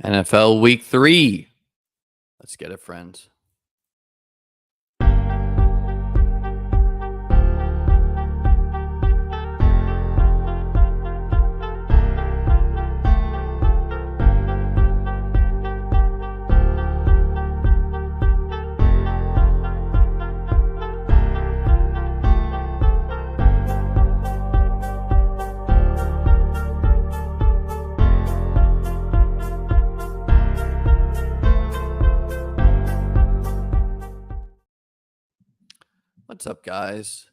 NFL Week 3. Let's get it, friends. What's up, guys?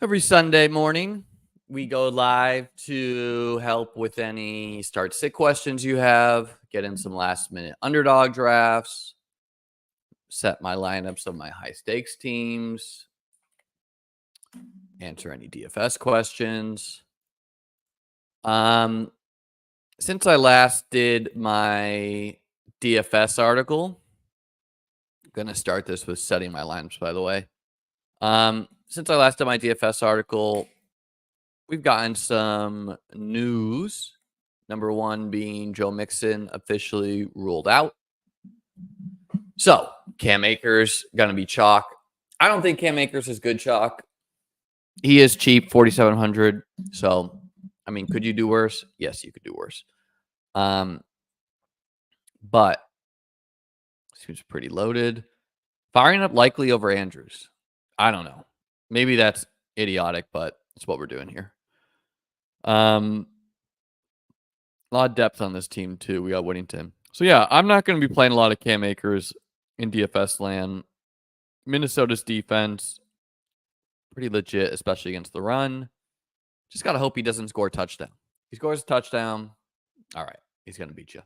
Every Sunday morning, we go live to help with any start-sit questions you have, get in some last-minute underdog drafts, set my lineups of my high-stakes teams, answer any DFS questions. Since I last did my DFS article, I'm going to start this with setting my lineups, by the way. Since I last did my DFS article, we've gotten some news. Number one being Joe Mixon officially ruled out. So Cam Akers going to be chalk. I don't think Cam Akers is good chalk. He is cheap, 4,700. So, I mean, could you do worse? Yes, you could do worse. But seems pretty loaded. Firing up likely over Andrews. I don't know. Maybe that's idiotic, but it's what we're doing here. A lot of depth on this team, too. We got Whittington. So, yeah, I'm not going to be playing a lot of Cam Akers in DFS land. Minnesota's defense, pretty legit, especially against the run. Just got to hope he doesn't score a touchdown. If he scores a touchdown, all right, he's going to beat you.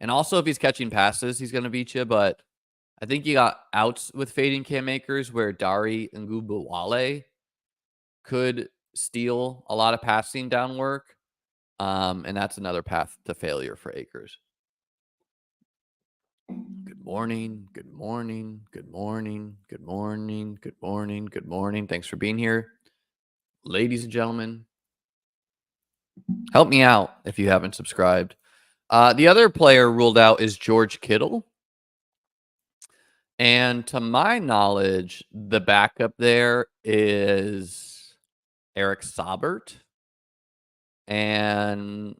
And also, if he's catching passes, he's going to beat you. But I think you got outs with fading Cam Akers where Dari and Ngubawale could steal a lot of passing down work. And that's another path to failure for Akers. Good morning. Good morning. Good morning. Good morning. Good morning. Good morning. Thanks for being here. Ladies and gentlemen, help me out if you haven't subscribed. The other player ruled out is George Kittle. And to my knowledge, the backup there is Eric Saubert. And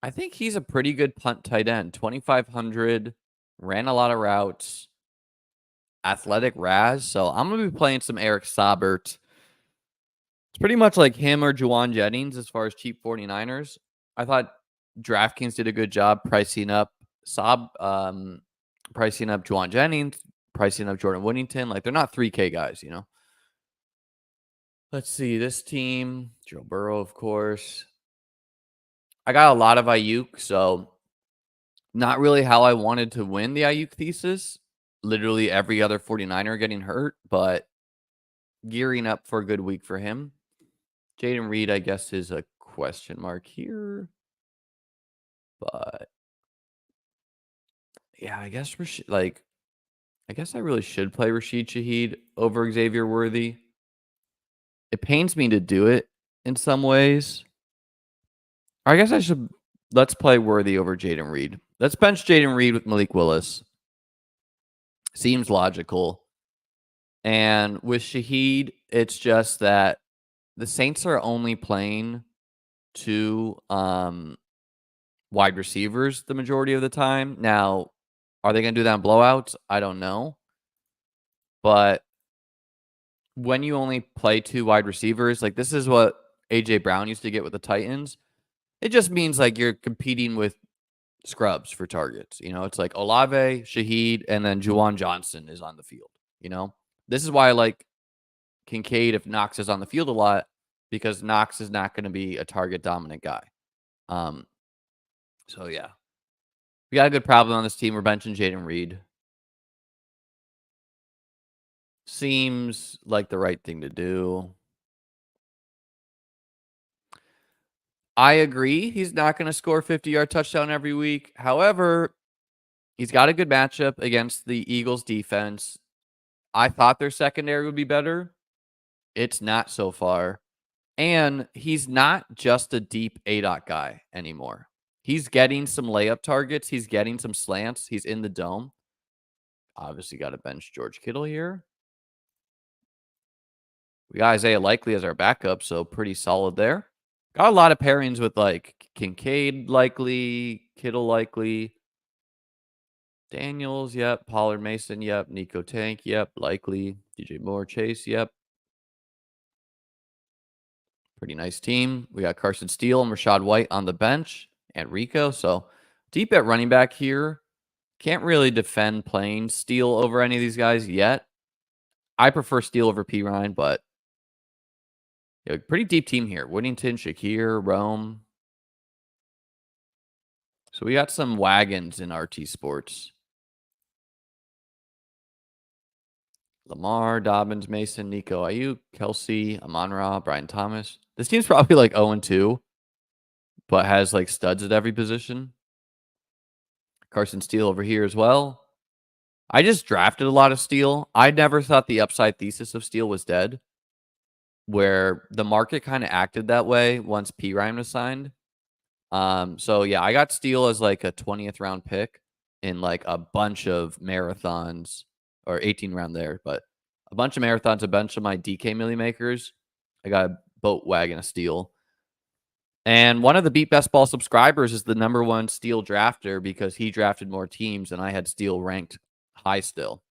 I think he's a pretty good punt tight end. 2,500, ran a lot of routes, athletic Raz. So I'm going to be playing some Eric Saubert. It's pretty much like him or Juwan Jennings as far as cheap 49ers. I thought DraftKings did a good job pricing up pricing up Juwan Jennings, pricing up Jordan Whittington. Like, they're not 3K guys, you know? Let's see. This team, Joe Burrow, of course. I got a lot of Ayuk, so not really how I wanted to win the Ayuk thesis. Literally every other 49er getting hurt, but gearing up for a good week for him. Jaden Reed, I guess, is a question mark here. But yeah, I guess I really should play Rashid Shaheed over Xavier Worthy. It pains me to do it in some ways. Or I guess let's play Worthy over Jaden Reed. Let's bench Jaden Reed with Malik Willis. Seems logical. And with Shaheed, it's just that the Saints are only playing two wide receivers the majority of the time. Now, are they going to do that in blowouts? I don't know. But when you only play two wide receivers, like this is what A.J. Brown used to get with the Titans. It just means like you're competing with scrubs for targets. You know, it's like Olave, Shaheed, and then Juwan Johnson is on the field. You know, this is why I like Kincaid if Knox is on the field a lot, because Knox is not going to be a target dominant guy. So yeah, we got a good problem on this team. We're benching Jaden Reed. Seems like the right thing to do. I agree. He's not going to score a 50-yard touchdown every week. However, he's got a good matchup against the Eagles defense. I thought their secondary would be better. It's not so far. And he's not just a deep A-dot guy anymore. He's getting some layup targets. He's getting some slants. He's in the dome. Obviously got to bench George Kittle here. We got Isaiah Likely as our backup, so pretty solid there. Got a lot of pairings with like Kincaid likely, Kittle likely, Daniels, yep, Pollard Mason, yep, Nico Tank, yep, likely, DJ Moore, Chase, yep. Pretty nice team. We got Carson Steele and Rashad White on the bench and Rico. So deep at running back here. Can't really defend playing Steele over any of these guys yet. I prefer Steele over P. Ryan, but yeah, pretty deep team here. Whittington, Shakir, Rome. So we got some wagons in RT Sports. Lamar, Dobbins, Mason, Nico Ayuk, Kelsey, Amon-Ra, Brian Thomas. This team's probably like 0-2, but has like studs at every position. Carson Steele over here as well. I just drafted a lot of Steele. I never thought the upside thesis of Steele was dead, where the market kind of acted that way once P. Ryan was signed. So yeah, I got Steele as like a 20th round pick in like a bunch of marathons, or 18 round there, but a bunch of marathons, a bunch of my DK Millie Makers. I got a boat wagon of Steele. And one of the Beat Best Ball subscribers is the #1 Steele drafter because he drafted more teams and I had Steele ranked high still.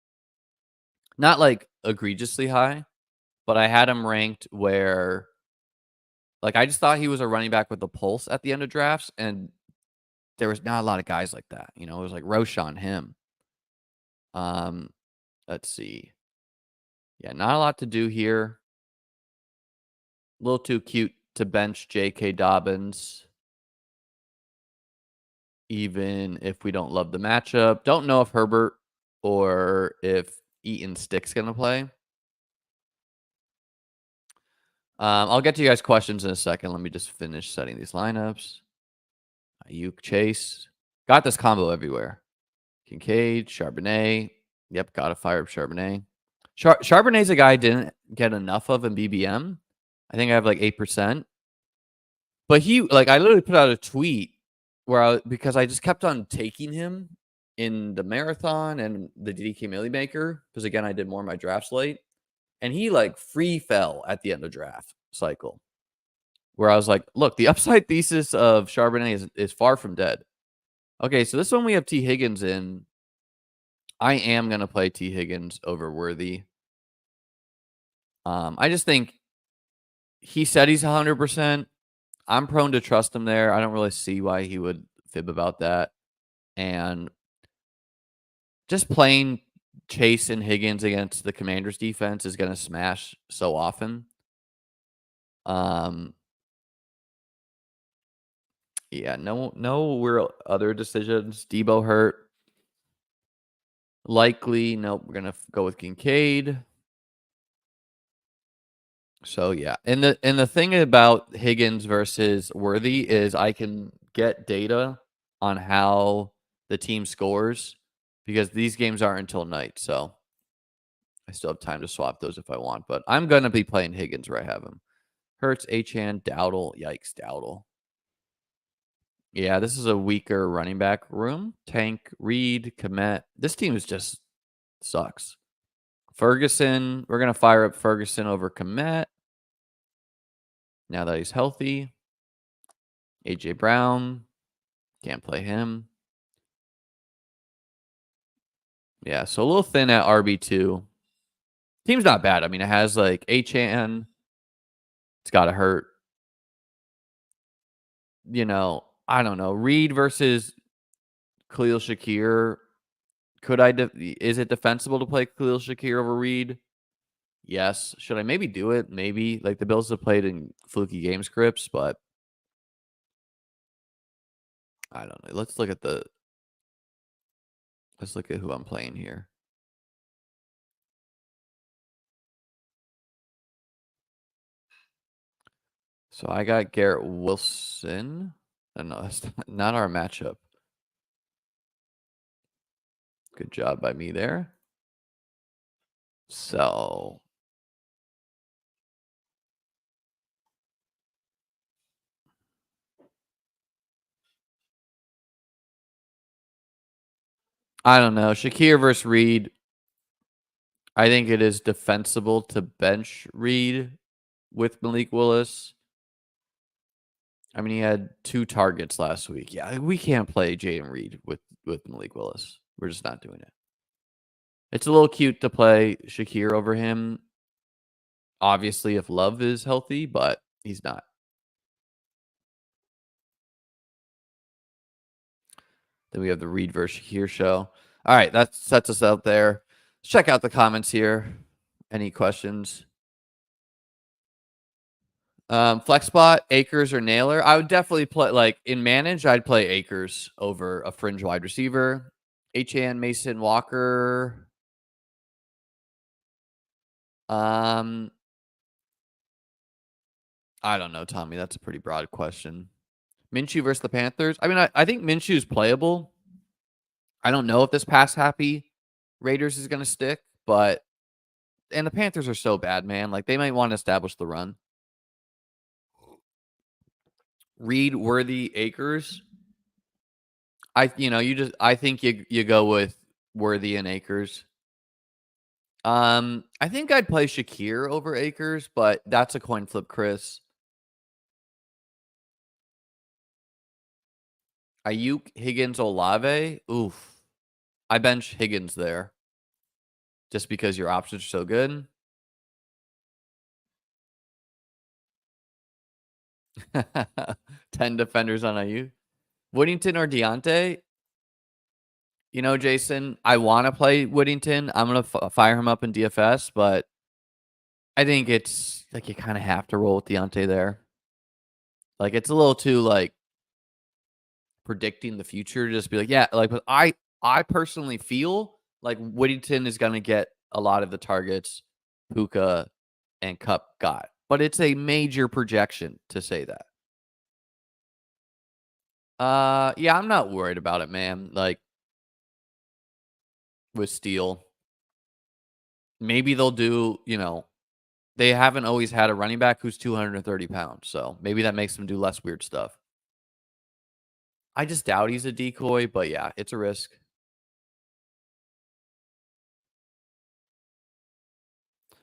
Not like egregiously high, but I had him ranked where like I just thought he was a running back with a pulse at the end of drafts, and there was not a lot of guys like that. You know, it was like Roshan, him. Let's see. Yeah, not a lot to do here. A little too cute to bench J.K. Dobbins, even if we don't love the matchup. Don't know if Herbert or if Eaton Stick's going to play. I'll get to you guys' questions in a second. Let me just finish setting these lineups. Ayuk, Chase. Got this combo everywhere. Kincaid, Charbonnet. Yep, got to fire up Charbonnet. Charbonnet's a guy I didn't get enough of in BBM. I think I have like 8%. But he, like, I literally put out a tweet where because I just kept on taking him in the marathon and the DK Millie Maker, because again, I did more of my drafts late. And he like free fell at the end of draft cycle, where I was like, look, the upside thesis of Charbonnet is far from dead. Okay, so this one we have T. Higgins in. I am going to play T. Higgins over Worthy. I just think he said he's 100%. I'm prone to trust him there. I don't really see why he would fib about that. And just playing Chase and Higgins against the Commanders defense is going to smash so often. Yeah, no real other decisions. Debo hurt. Likely, nope, we're going to go with Kincaid. So yeah, and the thing about Higgins versus Worthy is I can get data on how the team scores because these games aren't until night, so I still have time to swap those if I want. But I'm gonna be playing Higgins where I have him. Hurts, Achane, Dowdle. Yikes, Dowdle. Yeah, this is a weaker running back room. Tank, Reed, Komet. This team is just sucks. Ferguson, we're gonna fire up Ferguson over Komet. Now that he's healthy. AJ Brown. Can't play him. Yeah, so a little thin at RB2. Team's not bad. I mean, it has like Achane. It's got to hurt. You know, I don't know. Reed versus Khalil Shakir. Is it defensible to play Khalil Shakir over Reed? Yes. Should I maybe do it? Maybe. Like the Bills have played in fluky game scripts, but I don't know. Let's look at who I'm playing here. So I got Garrett Wilson. I don't know. That's not our matchup. Good job by me there. So I don't know. Shakir versus Reed. I think it is defensible to bench Reed with Malik Willis. I mean, he had 2 targets last week. Yeah, we can't play Jaden Reed with Malik Willis. We're just not doing it. It's a little cute to play Shakir over him. Obviously, if Love is healthy, but he's not. Then we have the Reed versus Shakir show. All right, that sets us out there. Let's check out the comments here. Any questions? Flex spot, Akers or Naylor. I would definitely play, like, in manage, I'd play Akers over a fringe wide receiver. HAN Mason Walker. I don't know, Tommy. That's a pretty broad question. Minshew versus the Panthers. I mean, I think Minshew's playable. I don't know if this pass happy Raiders is going to stick, but and the Panthers are so bad, man. Like, they might want to establish the run. Reed, Worthy, Akers. I think you go with Worthy and Akers. I think I'd play Shakir over Akers, but that's a coin flip, Chris. Ayuk, Higgins, Olave. Oof. I bench Higgins there just because your options are so good. 10 defenders on Ayuk. Whittington or Deontay? You know, Jason, I want to play Whittington. I'm going to fire him up in DFS, but I think it's like you kind of have to roll with Deontay there. Like, it's a little too, like, predicting the future to just be like, yeah, like, but I personally feel like Whittington is going to get a lot of the targets Puka and Cup got. But it's a major projection to say that. Yeah, I'm not worried about it, man. Like, with Steele, maybe they'll do, they haven't always had a running back who's 230 pounds. So maybe that makes them do less weird stuff. I just doubt he's a decoy, but yeah, it's a risk.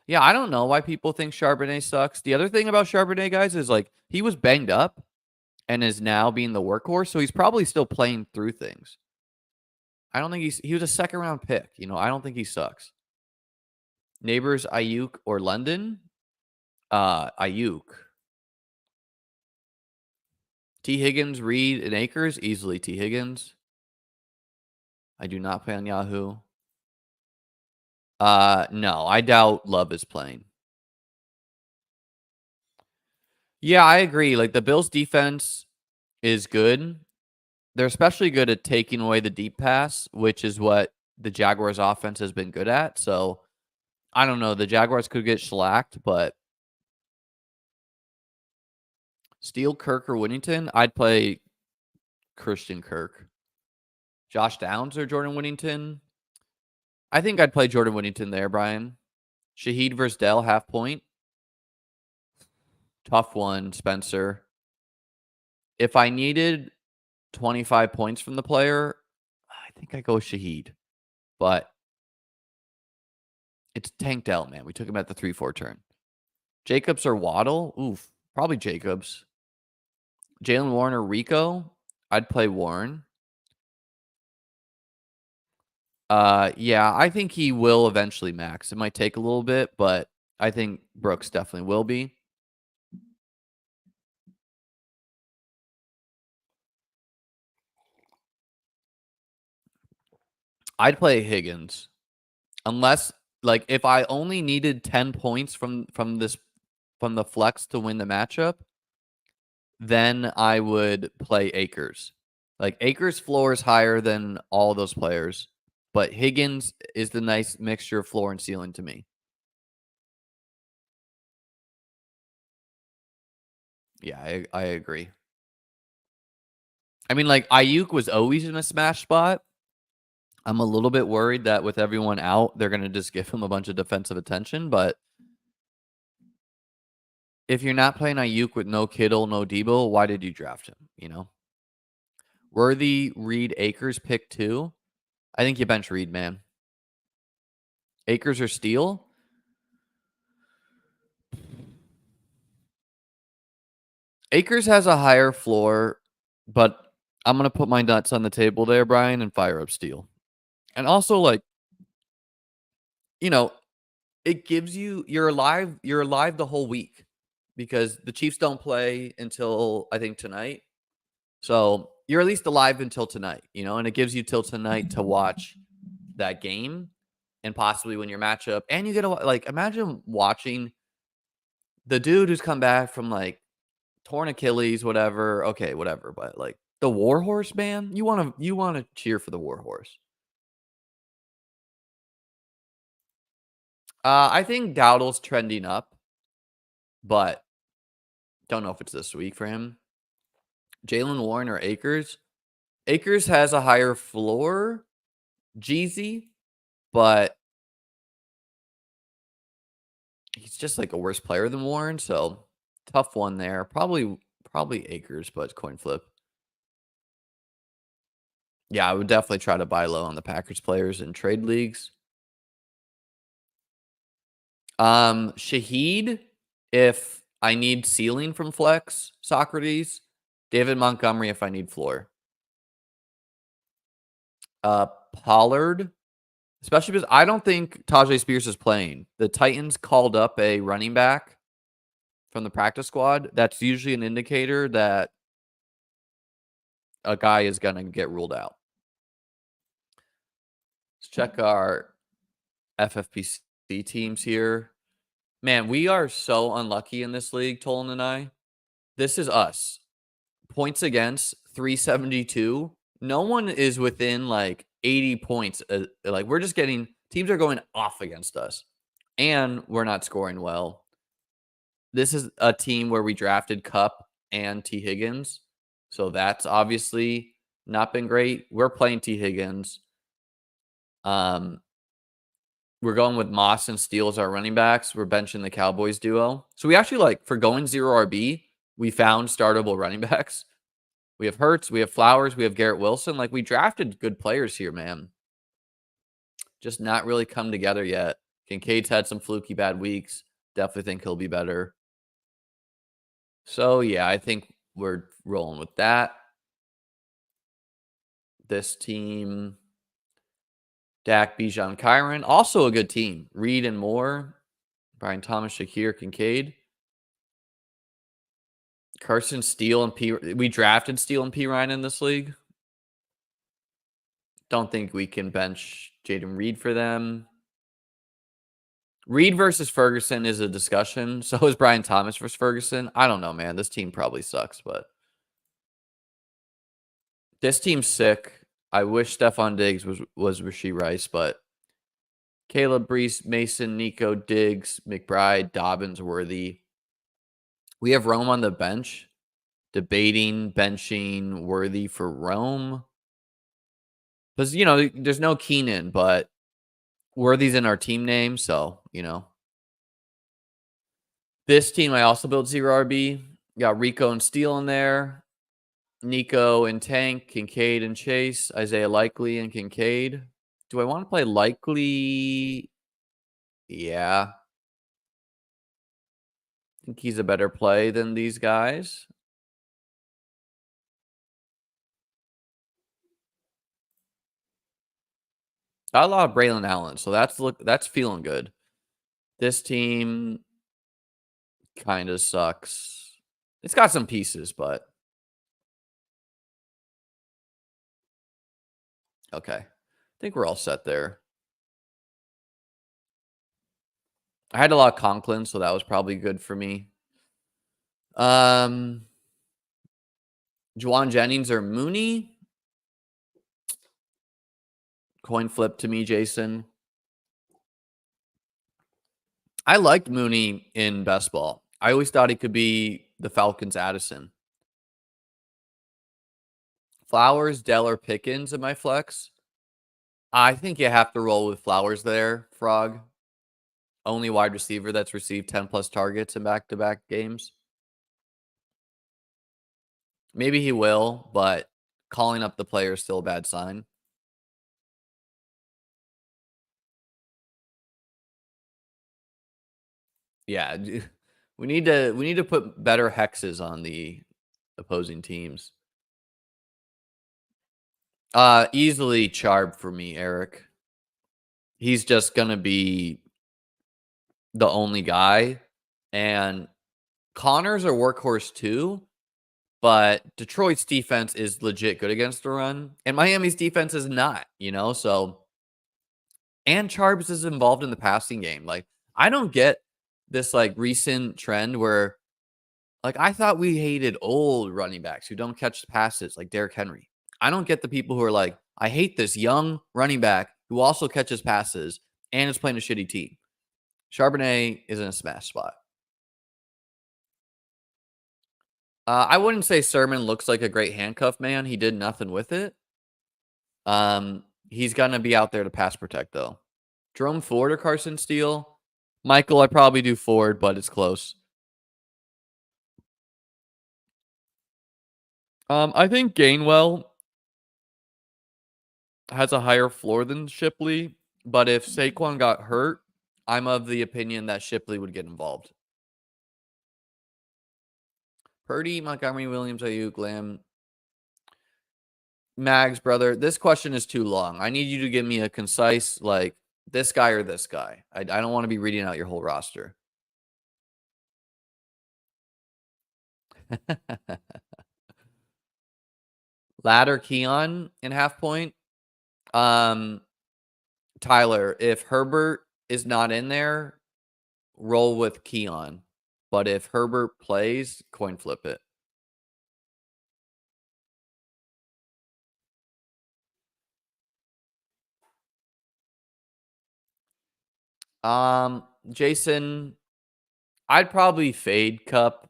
Yeah, I don't know why people think Charbonnet sucks. The other thing about Charbonnet, guys, is like he was banged up and is now being the workhorse, so he's probably still playing through things. I don't think he was a second round pick. I don't think he sucks. Neighbors, Ayuk or London? Ayuk. T. Higgins, Reed, and Akers, easily T. Higgins. I do not play on Yahoo. No, I doubt Love is playing. Yeah, I agree. Like, the Bills' defense is good. They're especially good at taking away the deep pass, which is what the Jaguars' offense has been good at. So, I don't know. The Jaguars could get shellacked, but Steele, Kirk, or Whittington, I'd play Christian Kirk. Josh Downs or Jordan Whittington? I think I'd play Jordan Whittington there, Brian. Shaheed versus Dell, half point. Tough one, Spencer. If I needed 25 points from the player, I think I go Shaheed. But it's Tank Dell, man. We took him at the 3-4 turn. Jacobs or Waddle? Oof. Probably Jacobs. Jalen Warren or Rico? I'd play Warren. Yeah, I think he will eventually max. It might take a little bit, but I think Brooks definitely will be. I'd play Higgins. Unless, like, if I only needed 10 points from the flex to win the matchup, then I would play Akers. Like, Akers' floor is higher than all those players, but Higgins is the nice mixture of floor and ceiling to me. Yeah, I agree. I mean, like, Ayuk was always in a smash spot. I'm a little bit worried that with everyone out, they're going to just give him a bunch of defensive attention. But if you're not playing Ayuk with no Kittle, no Debo, why did you draft him? Worthy, Reed, Akers, pick 2. I think you bench Reed, man. Akers or Steele? Akers has a higher floor, but I'm gonna put my nuts on the table there, Brian, and fire up Steele. And also, like, you know, it gives you're alive the whole week because the Chiefs don't play until I think tonight. So you're at least alive until tonight, and it gives you till tonight to watch that game and possibly win your matchup. And you get to imagine watching the dude who's come back from like torn Achilles, whatever. Okay, whatever. But like the Warhorse, man, you wanna cheer for the Warhorse. I think Dowdle's trending up, but don't know if it's this week for him. Jalen Warren or Akers? Akers has a higher floor, Jeezy, but he's just like a worse player than Warren, so tough one there. Probably Akers, but coin flip. Yeah, I would definitely try to buy low on the Packers players in trade leagues. Shaheed, if I need ceiling from flex, Socrates. David Montgomery if I need floor. Pollard, especially because I don't think Tajay Spears is playing. The Titans called up a running back from the practice squad. That's usually an indicator that a guy is going to get ruled out. Let's check our FFPC teams here. Man, we are so unlucky in this league, Tolan and I. This is us. Points against 372. No one is within like 80 points. Like we're just getting teams are going off against us, and we're not scoring well. This is a team where we drafted Cup and T. Higgins, so that's obviously not been great. We're playing T. Higgins. We're going with Moss and Steele as our running backs. We're benching the Cowboys duo. So we actually for going 0 RB, we found startable running backs. We have Hurts, we have Flowers, we have Garrett Wilson. Like we drafted good players here, man. Just not really come together yet. Kincaid's had some fluky bad weeks. Definitely think he'll be better. So yeah, I think we're rolling with that. This team, Dak, Bijan, Kyron, also a good team. Reed and Moore, Brian Thomas, Shakir, Kincaid. Carson Steele and P. We drafted Steele and P. Ryan in this league. Don't think we can bench Jaden Reed for them. Reed versus Ferguson is a discussion. So is Brian Thomas versus Ferguson. I don't know, man. This team probably sucks, but this team's sick. I wish Stephon Diggs was Rashee Rice, but Caleb, Brees, Mason, Nico, Diggs, McBride, Dobbins, Worthy. We have Rome on the bench. Debating benching Worthy for Rome. Because, there's no Keenan, but Worthy's in our team name, so, This team, I also built 0 RB. Got Rico and Steele in there. Nico and Tank, Kincaid and Chase, Isaiah Likely and Kincaid. Do I want to play Likely? Yeah. I think he's a better play than these guys. Got a lot of Braylon Allen, so that's feeling good. This team kind of sucks. It's got some pieces, but okay. I think we're all set there. I had a lot of Conklin, so that was probably good for me. Juwan Jennings or Mooney? Coin flip to me, Jason. I liked Mooney in best ball. I always thought he could be the Falcons' Addison. Flowers, Dell, or Pickens in my flex? I think you have to roll with Flowers there, Frog. Only wide receiver that's received 10 plus targets in back-to-back games. Maybe he will, but calling up the player is still a bad sign. Yeah, we need to put better hexes on the opposing teams. Easily Charb for me, Eric. He's just gonna be the only guy, and Connor's a workhorse too, but Detroit's defense is legit good against the run, and Miami's defense is not, so and Charbs is involved in the passing game. Like, I don't get this like recent trend where like I thought we hated old running backs who don't catch passes like Derrick Henry. I don't get the people who are like, I hate this young running back who also catches passes and is playing a shitty team. Charbonnet is in a smash spot. I wouldn't say Sermon looks like a great handcuff man. He did nothing with it. He's gonna be out there to pass protect though. Jerome Ford or Carson Steele? Michael, I probably do Ford, but it's close. I think Gainwell has a higher floor than Shipley, but if Saquon got hurt, I'm of the opinion that Shipley would get involved. Purdy, Montgomery, Williams, Ayuk, Lamb, Mags, brother. This question is too long. I need you to give me a concise, like, this guy or this guy. I don't want to be reading out your whole roster. Ladder Keon in half point. Tyler, if Herbert is not in there, roll with Keon. But if Herbert plays, coin flip it. Jason, I'd probably fade Cup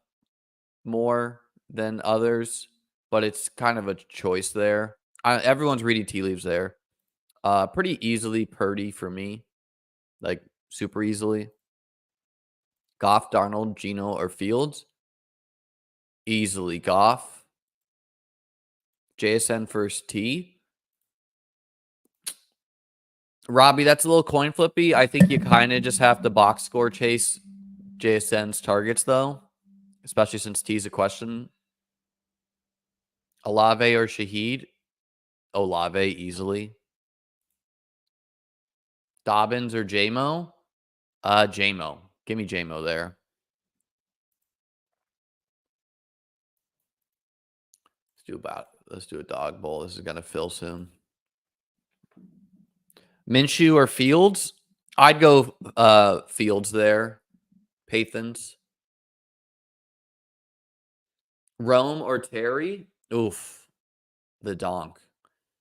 more than others, but it's kind of a choice there. Everyone's reading tea leaves there. Pretty easily Purdy for me, like super easily. Goff, Darnold, Geno, or Fields. Easily Goff. JSN first T. Robbie, that's a little coin flippy. I think you kind of just have to box score chase JSN's targets, though, especially since T's a question. Olave or Shaheed? Olave easily. Dobbins or JMO? JMO. Give me JMO there. Let's do a dog bowl. This is gonna fill soon. Minshew or Fields? I'd go Fields there. Pathans. Rome or Terry? Oof. The donk.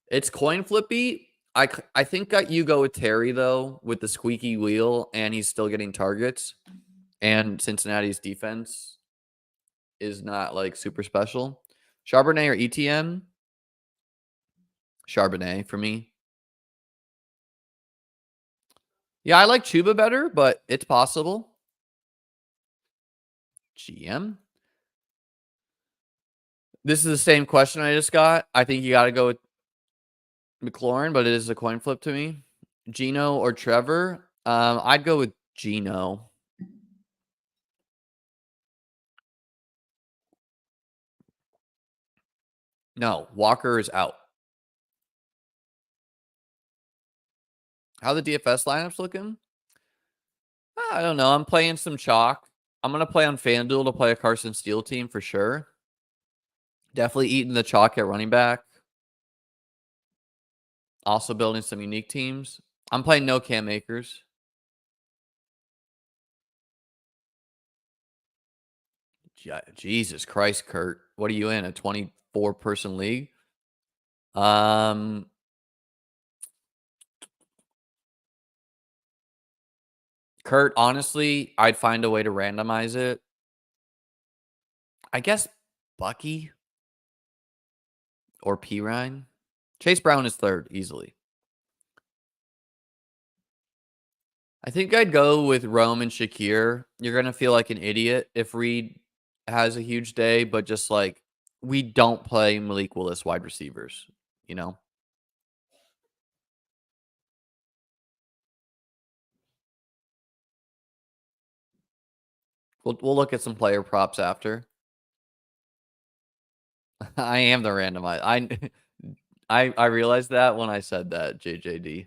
It's coin flippy. I think that you go with Terry though, with the squeaky wheel, and he's still getting targets. And Cincinnati's defense is not like super special. Charbonnet or ETN? Charbonnet for me. Yeah, I like Chuba better, but it's possible. GM. This is the same question I just got. I think you got to go with McLaurin, but it is a coin flip to me. Geno or Trevor? I'd go with Geno. No, Walker is out. How the DFS lineups looking? I don't know. I'm playing some chalk. I'm going to play on FanDuel to play a Carson Steele team for sure. Definitely eating the chalk at running back. Also building some unique teams. I'm playing no Cam Akers. Jesus Christ, Kurt. What are you in? A 24-person league? Kurt, honestly, I'd find a way to randomize it. I guess Bucky or P. Ryan. Chase Brown is third, easily. I think I'd go with Rome and Shakir. You're going to feel like an idiot if Reed has a huge day, but just like we don't play Malik Willis wide receivers, you know? We'll look at some player props after. I am the randomizer. I realized that when I said that, JJD.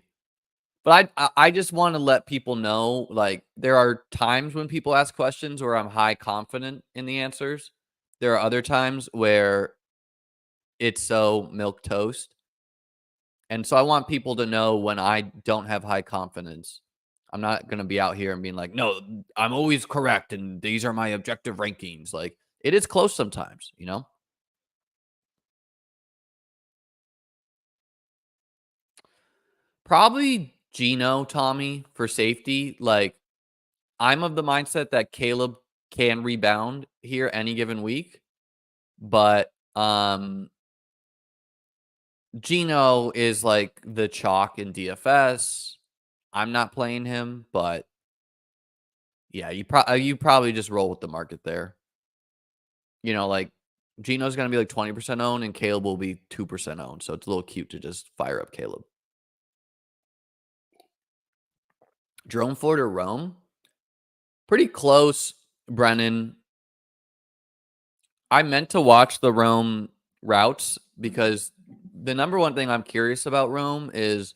But I just want to let people know, like, there are times when people ask questions where I'm high confident in the answers. There are other times where it's so milk toast. And so I want people to know when I don't have high confidence. I'm not going to be out here and being like, no, I'm always correct. And these are my objective rankings. Like, it is close sometimes, you know? Probably Gino, Tommy for safety. Like, I'm of the mindset that Caleb can rebound here any given week, but Gino is like the chalk in DFS. I'm not playing him, but yeah, you probably just roll with the market there. You know, like Gino's gonna be like 20% owned, and Caleb will be 2% owned. So it's a little cute to just fire up Caleb. Jerome Ford or Rome? Pretty close, Brennan. I meant to watch the Rome routes because the number one thing I'm curious about Rome is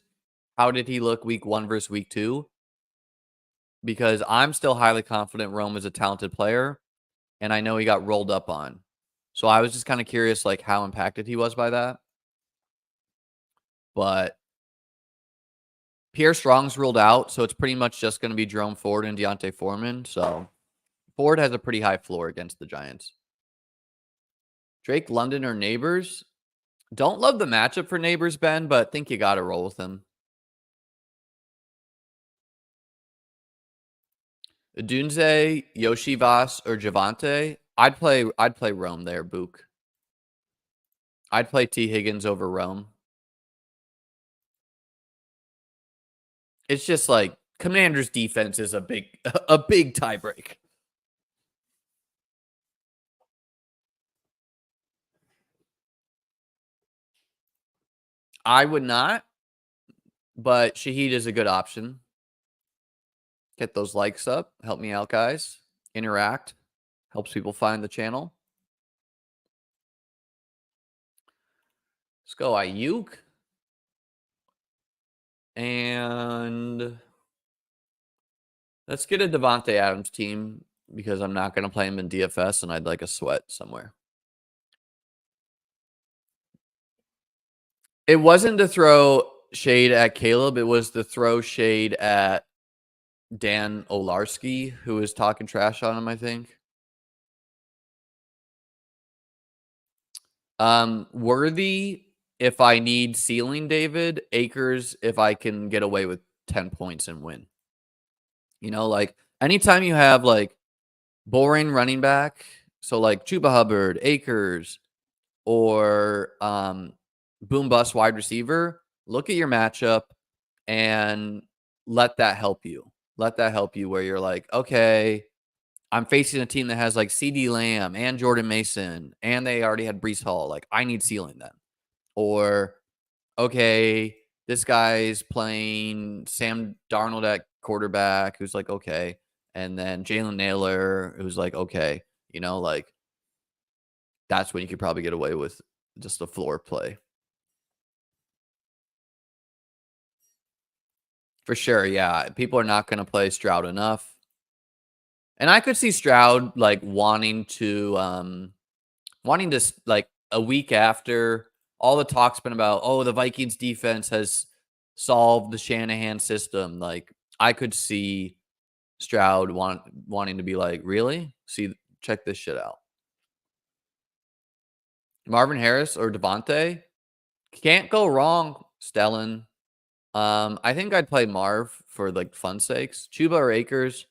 how did he look week 1 versus week 2? Because I'm still highly confident Rome is a talented player, and I know he got rolled up on. So I was just kind of curious, like, how impacted he was by that. But Pierre Strong's ruled out, so it's pretty much just going to be Jerome Ford and Deontay Foreman. So Ford has a pretty high floor against the Giants. Drake London or Neighbors? Don't love the matchup for Neighbors, Ben, but think you got to roll with him. Dunze, Yoshi Voss, or Javante? I'd play Rome there, Book. I'd play T. Higgins over Rome. It's just like Commanders defense is a big tiebreak. I would not, but Shaheed is a good option. Get those likes up. Help me out, guys. Interact. Helps people find the channel. Let's go Ayuk. And let's get a Devontae Adams team because I'm not going to play him in DFS and I'd like a sweat somewhere. It wasn't to throw shade at Caleb. It was to throw shade at Dan Olarski, who was talking trash on him, I think. Worthy if I need ceiling, David. Akers if I can get away with 10 points and win. You know, like anytime you have like boring running back, so like Chuba Hubbard, Akers, or boom bust wide receiver, look at your matchup and let that help you. Let that help you where you're like, okay, I'm facing a team that has like CD Lamb and Jordan Mason, and they already had Brees Hall. Like, I need ceiling then. Or, okay, this guy's playing Sam Darnold at quarterback, who's like, okay. And then Jalen Naylor, who's like, okay. You know, like, that's when you could probably get away with just a floor play. For sure, yeah. People are not going to play Stroud enough. And I could see Stroud like wanting to like a week after all the talk's been about, oh, the Vikings defense has solved the Shanahan system. Like I could see Stroud wanting to be like, really? See, check this shit out. Marvin Harris or Devontae? Can't go wrong, Stellan. I think I'd play Marv for like fun sakes. Chuba or Akers?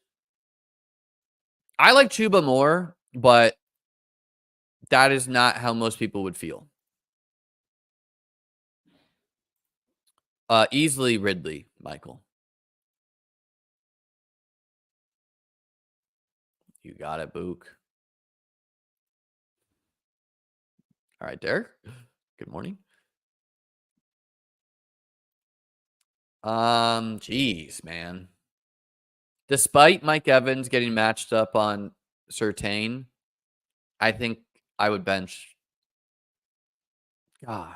I like Chuba more, but that is not how most people would feel. Easily Ridley, Michael. You got it, Book. All right, Derek. Good morning. Geez, man. Despite Mike Evans getting matched up on Surtain, I think I would bench. God,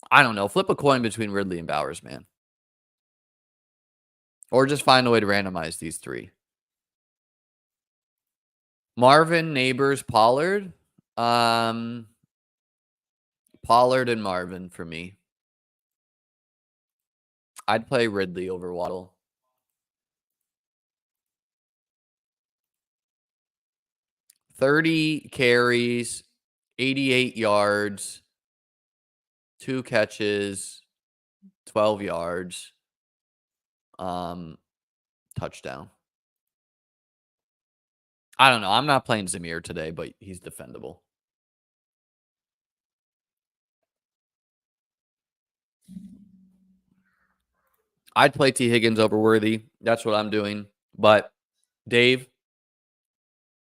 I don't know. Flip a coin between Ridley and Bowers, man. Or just find a way to randomize these three. Marvin, Neighbors, Pollard. Pollard and Marvin for me. I'd play Ridley over Waddle. 30 carries, 88 yards, 2 catches, 12 yards, touchdown. I don't know. I'm not playing Zamir today, but he's defendable. I'd play T. Higgins over Worthy. That's what I'm doing. But Dave,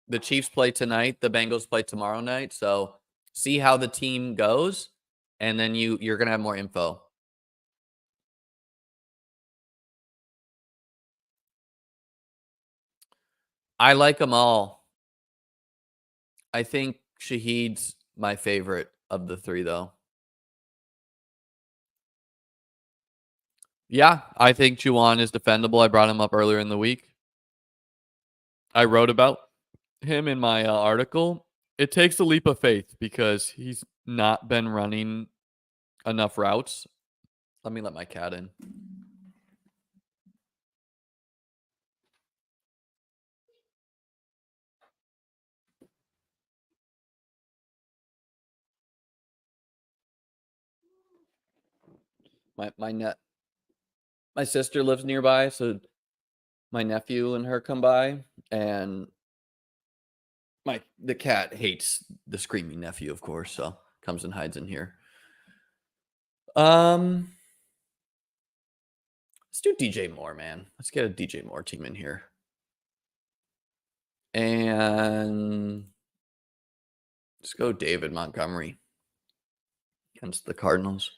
the Chiefs play tonight. The Bengals play tomorrow night. So see how the team goes, and then you're going to have more info. I like them all. I think Shaheed's my favorite of the three, though. Yeah, I think Juwan is defendable. I brought him up earlier in the week. I wrote about him in my article. It takes a leap of faith because he's not been running enough routes. Let me let my cat in. My sister lives nearby, so my nephew and her come by, and the cat hates the screaming nephew, of course, so comes and hides in here. Let's do DJ Moore, man. Let's get a DJ Moore team in here. And let's go David Montgomery against the Cardinals.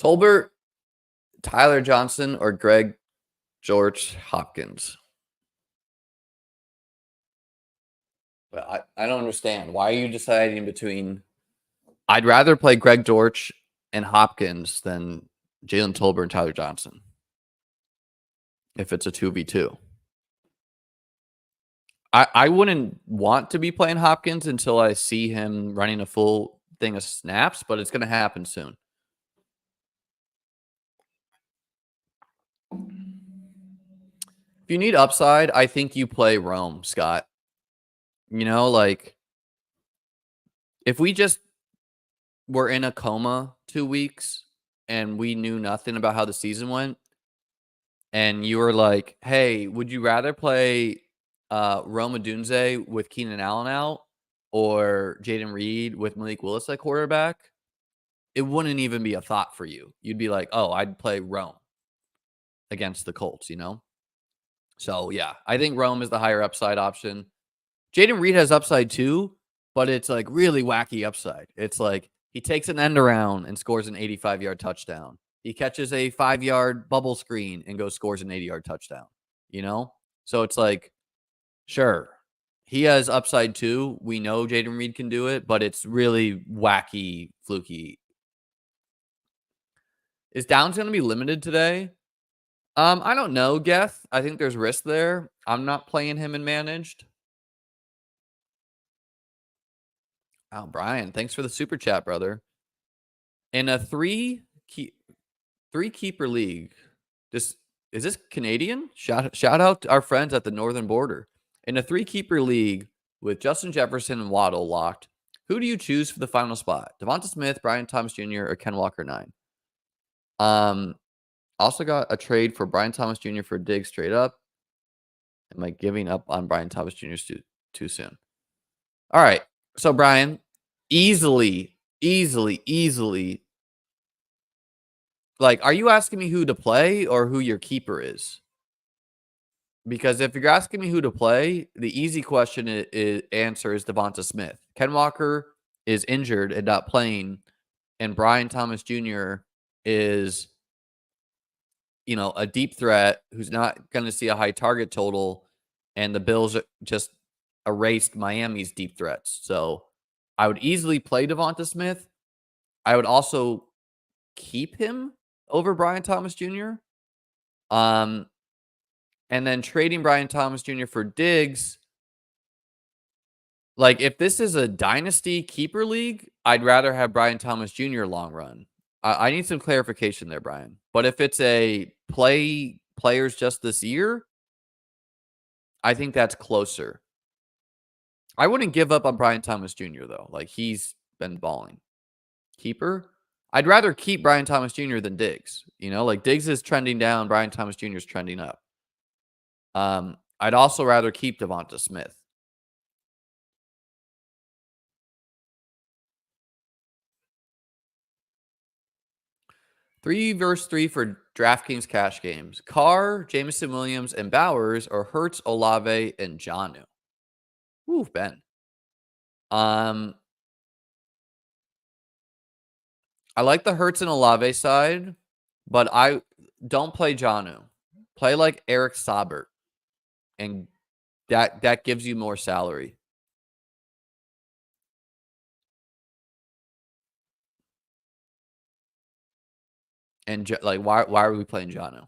Tolbert, Tyler Johnson, or Greg George Hopkins? But I don't understand. Why are you deciding between... I'd rather play Greg George and Hopkins than Jalen Tolbert and Tyler Johnson if it's a 2v2. I wouldn't want to be playing Hopkins until I see him running a full thing of snaps, but it's going to happen soon. If you need upside, I think you play Rome, Scott. You know, like, if we just were in a coma 2 weeks and we knew nothing about how the season went, and you were like, hey, would you rather play Rome Odunze with Keenan Allen out or Jaden Reed with Malik Willis at quarterback? It wouldn't even be a thought for you. You'd be like, oh, I'd play Rome against the Colts, you know? So, yeah, I think Rome is the higher upside option. Jaden Reed has upside too, but it's like really wacky upside. It's like he takes an end around and scores an 85-yard touchdown. He catches a 5-yard bubble screen and scores an 80-yard touchdown, you know? So it's like, sure, he has upside too. We know Jaden Reed can do it, but it's really wacky, fluky. Is Downs going to be limited today? I don't know, Geth. I think there's risk there. I'm not playing him in managed. Oh, Brian, thanks for the super chat, brother. In a three keeper league, is this Canadian? Shout out to our friends at the northern border. In a 3-keeper league with Justin Jefferson and Waddle locked, who do you choose for the final spot? Devonta Smith, Brian Thomas Jr., or Ken Walker 9? Also got a trade for Brian Thomas Jr. for Diggs straight up. Am I giving up on Brian Thomas Jr. too soon? All right. So, Brian, easily. Like, are you asking me who to play or who your keeper is? Because if you're asking me who to play, the easy answer is Devonta Smith. Ken Walker is injured and not playing, and Brian Thomas Jr. is a deep threat who's not going to see a high target total, and the Bills just erased Miami's deep threats. So I would easily play Devonta Smith. I would also keep him over Brian Thomas Jr. And then trading Brian Thomas Jr. for Diggs. Like, if this is a dynasty keeper league, I'd rather have Brian Thomas Jr. long run. I need some clarification there, Brian. But if it's a players just this year, I think that's closer. I wouldn't give up on Brian Thomas Jr., though. Like, he's been balling. Keeper? I'd rather keep Brian Thomas Jr. than Diggs. Like, Diggs is trending down. Brian Thomas Jr. is trending up. I'd also rather keep Devonta Smith. Three versus 3 for DraftKings cash games. Carr, Jameson Williams, and Bowers, or Hurts, Olave, and Jonnu. Ooh, Ben. I like the Hurts and Olave side, but I don't play Jonnu. Play like Eric Saubert, and that gives you more salary. And like, why are we playing Jonnu?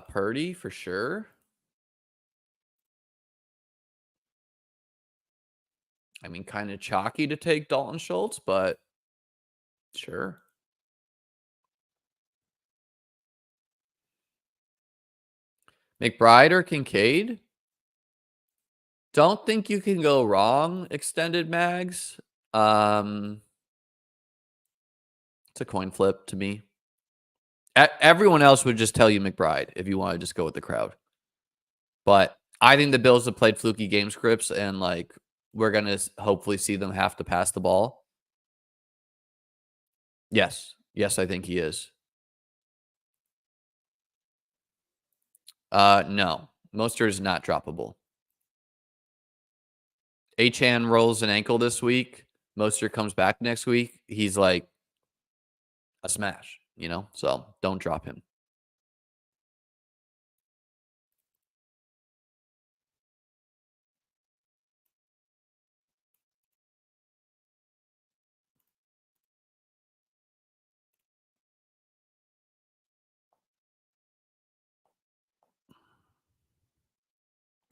Purdy for sure. I mean, kind of chalky to take Dalton Schultz, but sure. McBride or Kincaid? Don't think you can go wrong, extended mags. It's a coin flip to me. Everyone else would just tell you McBride if you want to just go with the crowd. But I think the Bills have played fluky game scripts, and like, we're going to hopefully see them have to pass the ball. Yes. Yes, I think he is. No. Mostert is not droppable. Achane rolls an ankle this week. Mostert comes back next week. He's like a smash, so don't drop him.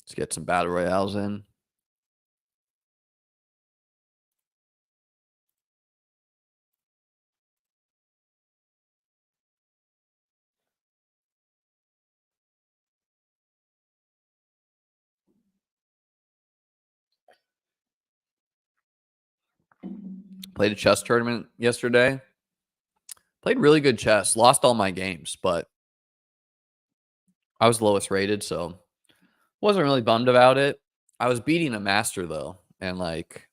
Let's get some battle royales in. Played a chess tournament yesterday. Played really good chess. Lost all my games, but I was the lowest rated, so wasn't really bummed about it. I was beating a master, though, and like,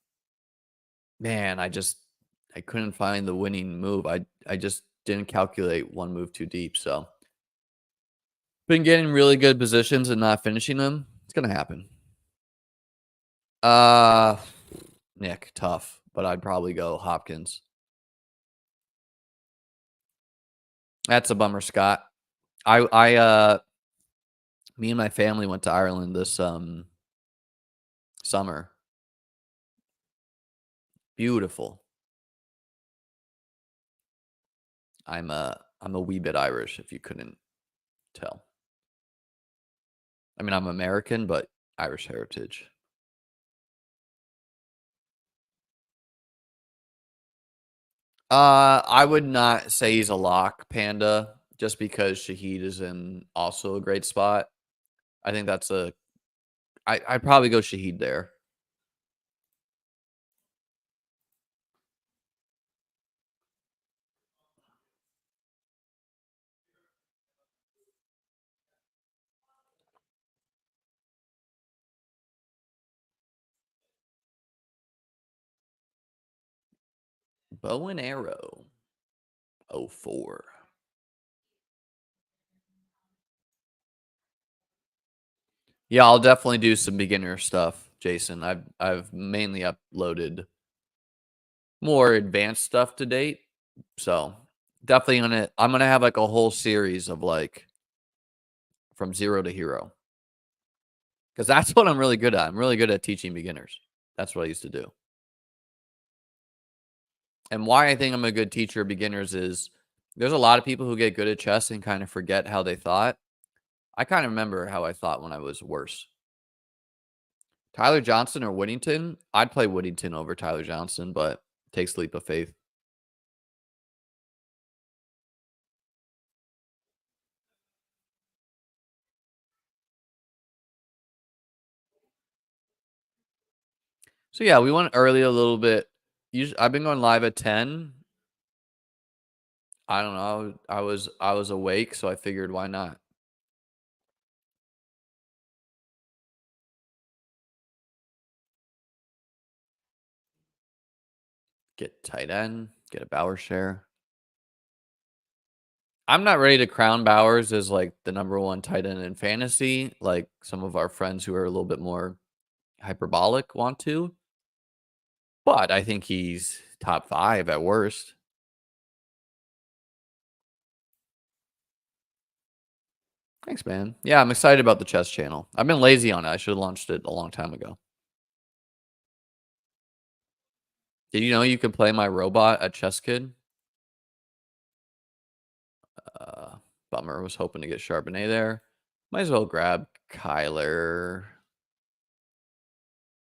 man, I couldn't find the winning move. I just didn't calculate one move too deep, so been getting really good positions and not finishing them. It's gonna happen. Nick, tough, but I'd probably go Hopkins. That's a bummer, Scott. Me and my family went to Ireland this summer. Beautiful. I'm a wee bit Irish, if you couldn't tell. I mean, I'm American, but Irish heritage. I would not say he's a lock, Panda, just because Shaheed is in also a great spot. I think that's I'd probably go Shaheed there. Bow and arrow. 04. Yeah, I'll definitely do some beginner stuff, Jason. I've mainly uploaded more advanced stuff to date, so definitely I'm gonna have like a whole series of like from zero to hero. Because that's what I'm really good at. I'm really good at teaching beginners. That's what I used to do. And why I think I'm a good teacher of beginners is there's a lot of people who get good at chess and kind of forget how they thought. I kind of remember how I thought when I was worse. Tyler Johnson or Whittington? I'd play Whittington over Tyler Johnson, but it takes a leap of faith. So yeah, we went early a little bit. I've been going live at 10. I don't know. I was awake, so I figured why not? Get tight end, get a Bauer share. I'm not ready to crown Bowers as like the number one tight end in fantasy, like some of our friends who are a little bit more hyperbolic want to. But I think he's top 5 at worst. Thanks, man. Yeah, I'm excited about the chess channel. I've been lazy on it. I should have launched it a long time ago. Did you know you could play my robot at Chess Kid? Uh, Bummer. Was hoping to get Charbonnet there. Might as well grab Kyler.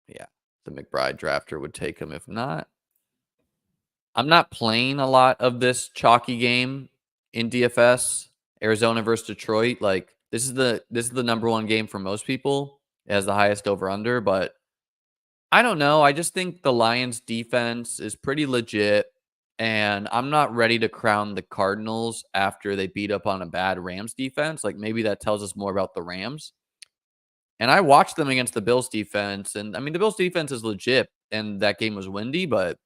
Yeah, the McBride drafter would take him if not. I'm not playing a lot of this chalky game in DFS. Arizona versus Detroit. Like this is the number one game for most people. It has the highest over under, but I don't know. I just think the Lions defense is pretty legit. And I'm not ready to crown the Cardinals after they beat up on a bad Rams defense. Like maybe that tells us more about the Rams. And I watched them against the Bills defense. And I mean, the Bills defense is legit. And that game was windy, but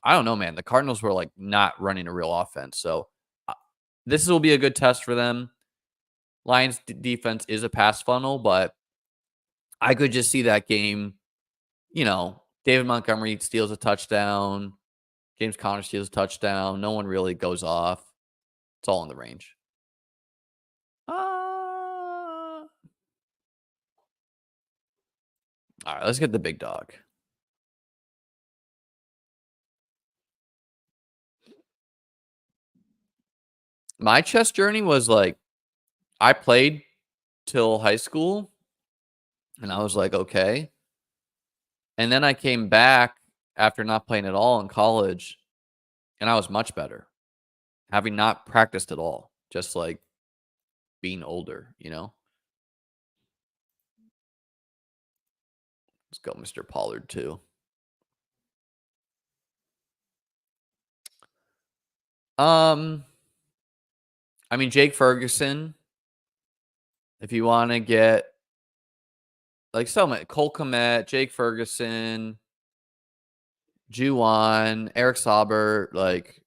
I don't know, man. The Cardinals were like not running a real offense. So uh, this will be a good test for them. Lions defense is a pass funnel, but I could just see that game. David Montgomery steals a touchdown. James Conner steals a touchdown. No one really goes off. It's all in the range. All right, let's get the big dog. My chess journey was like I played till high school and I was like, okay. And then I came back after not playing at all in college and I was much better, having not practiced at all, just like being older. Let's go, Mr. Pollard, too. Um, I mean, Jake Ferguson, if you want to get like so many, Cole Kmet, Jake Ferguson, Juwan, Eric Sauber, like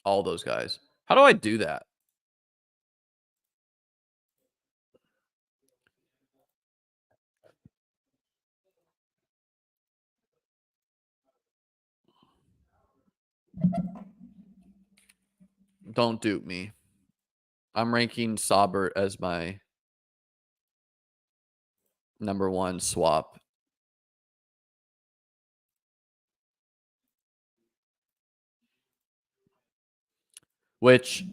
all those guys. How do I do that? Don't dupe me. I'm ranking Sauber as my number one swap. Which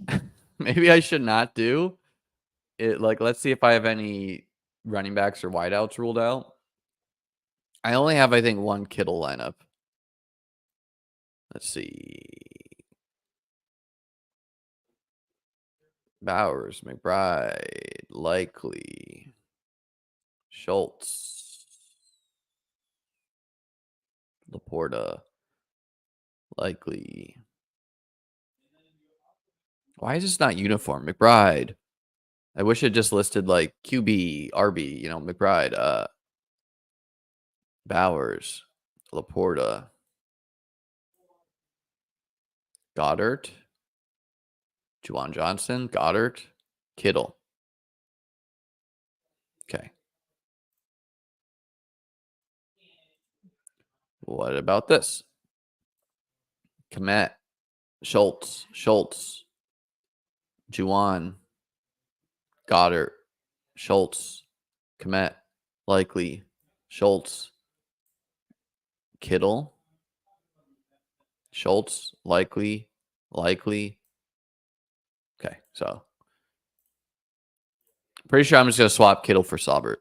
maybe I should not do. Let's see if I have any running backs or wideouts ruled out. I only have, I think, one Kittle lineup. Let's see. Bowers, McBride, Likely, Schultz, Laporta, Likely. Why is this not uniform? McBride. I wish it just listed like QB, RB, McBride, Bowers, Laporta, Goddard, Juwan Johnson, Goddard, Kittle. Okay. What about this? Komet, Schultz, Juwan, Goddard, Schultz, Komet, likely, Schultz, Kittle, Schultz, likely. Okay, so pretty sure I'm just gonna swap Kittle for Saubert.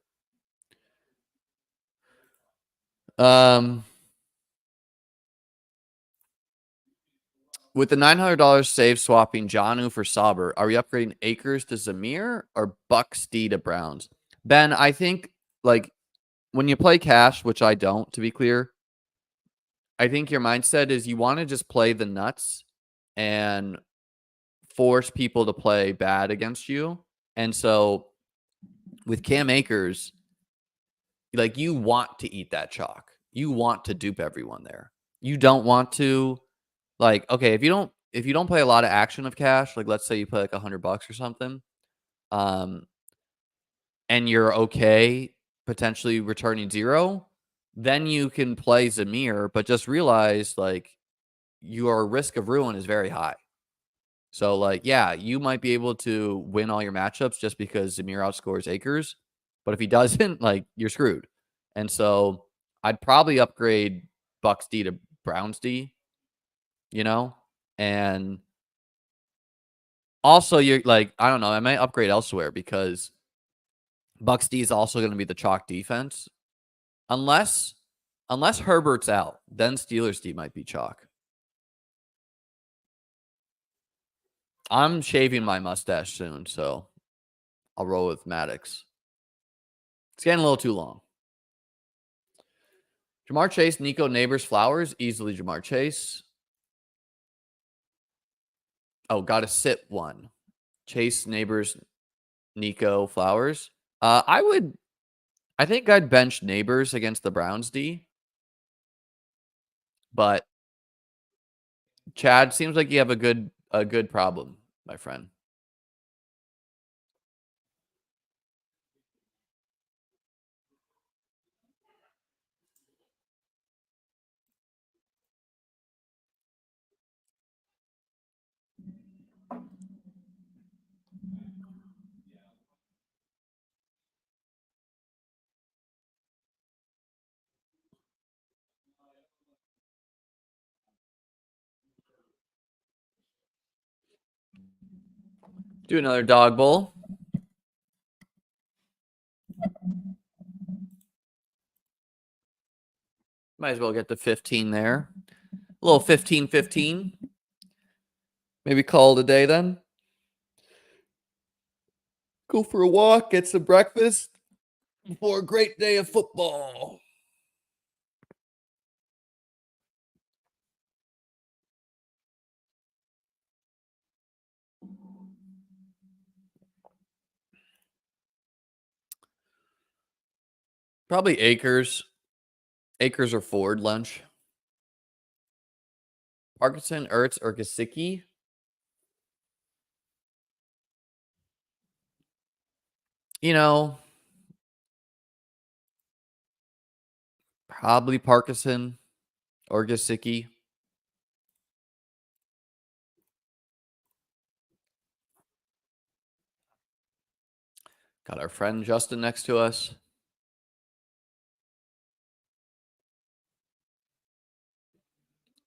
With the $900 saved swapping Jonnu for Saubert, are we upgrading Akers to Zamir or Bucks D to Browns? Ben, I think like when you play cash, which I don't, to be clear, I think your mindset is you want to just play the nuts and force people to play bad against you. And so with Cam Akers, like you want to eat that chalk. You want to dupe everyone there. You don't want to like, okay, if you don't play a lot of action of cash, like let's say you play like $100 or something, and you're okay potentially returning 0, then you can play Zamir, but just realize like your risk of ruin is very high. So like, yeah, you might be able to win all your matchups just because Zamir outscores Akers, but if he doesn't, like you're screwed. And so I'd probably upgrade Bucks D to Browns D, and also you're like, I don't know, I might upgrade elsewhere because Bucks D is also going to be the chalk defense. Unless Herbert's out, then Steelers D might be chalk. I'm shaving my mustache soon, so I'll roll with Maddox. It's getting a little too long. Jamar Chase, Nico, Neighbors, Flowers. Easily Jamar Chase. Oh, got to sit one. Chase, Neighbors, Nico, Flowers. I think I'd bench Neighbors against the Browns D. But Chad, seems like you have a good problem, my friend. Do another dog bowl. Might as well get to 15 there. A little 15-15. Maybe call it a day then. Go for a walk, get some breakfast before a great day of football. Probably Akers. Akers or Ford lunch. Parkinson, Ertz, or Gesicki. Probably Parkinson or Gesicki. Got our friend Justin next to us.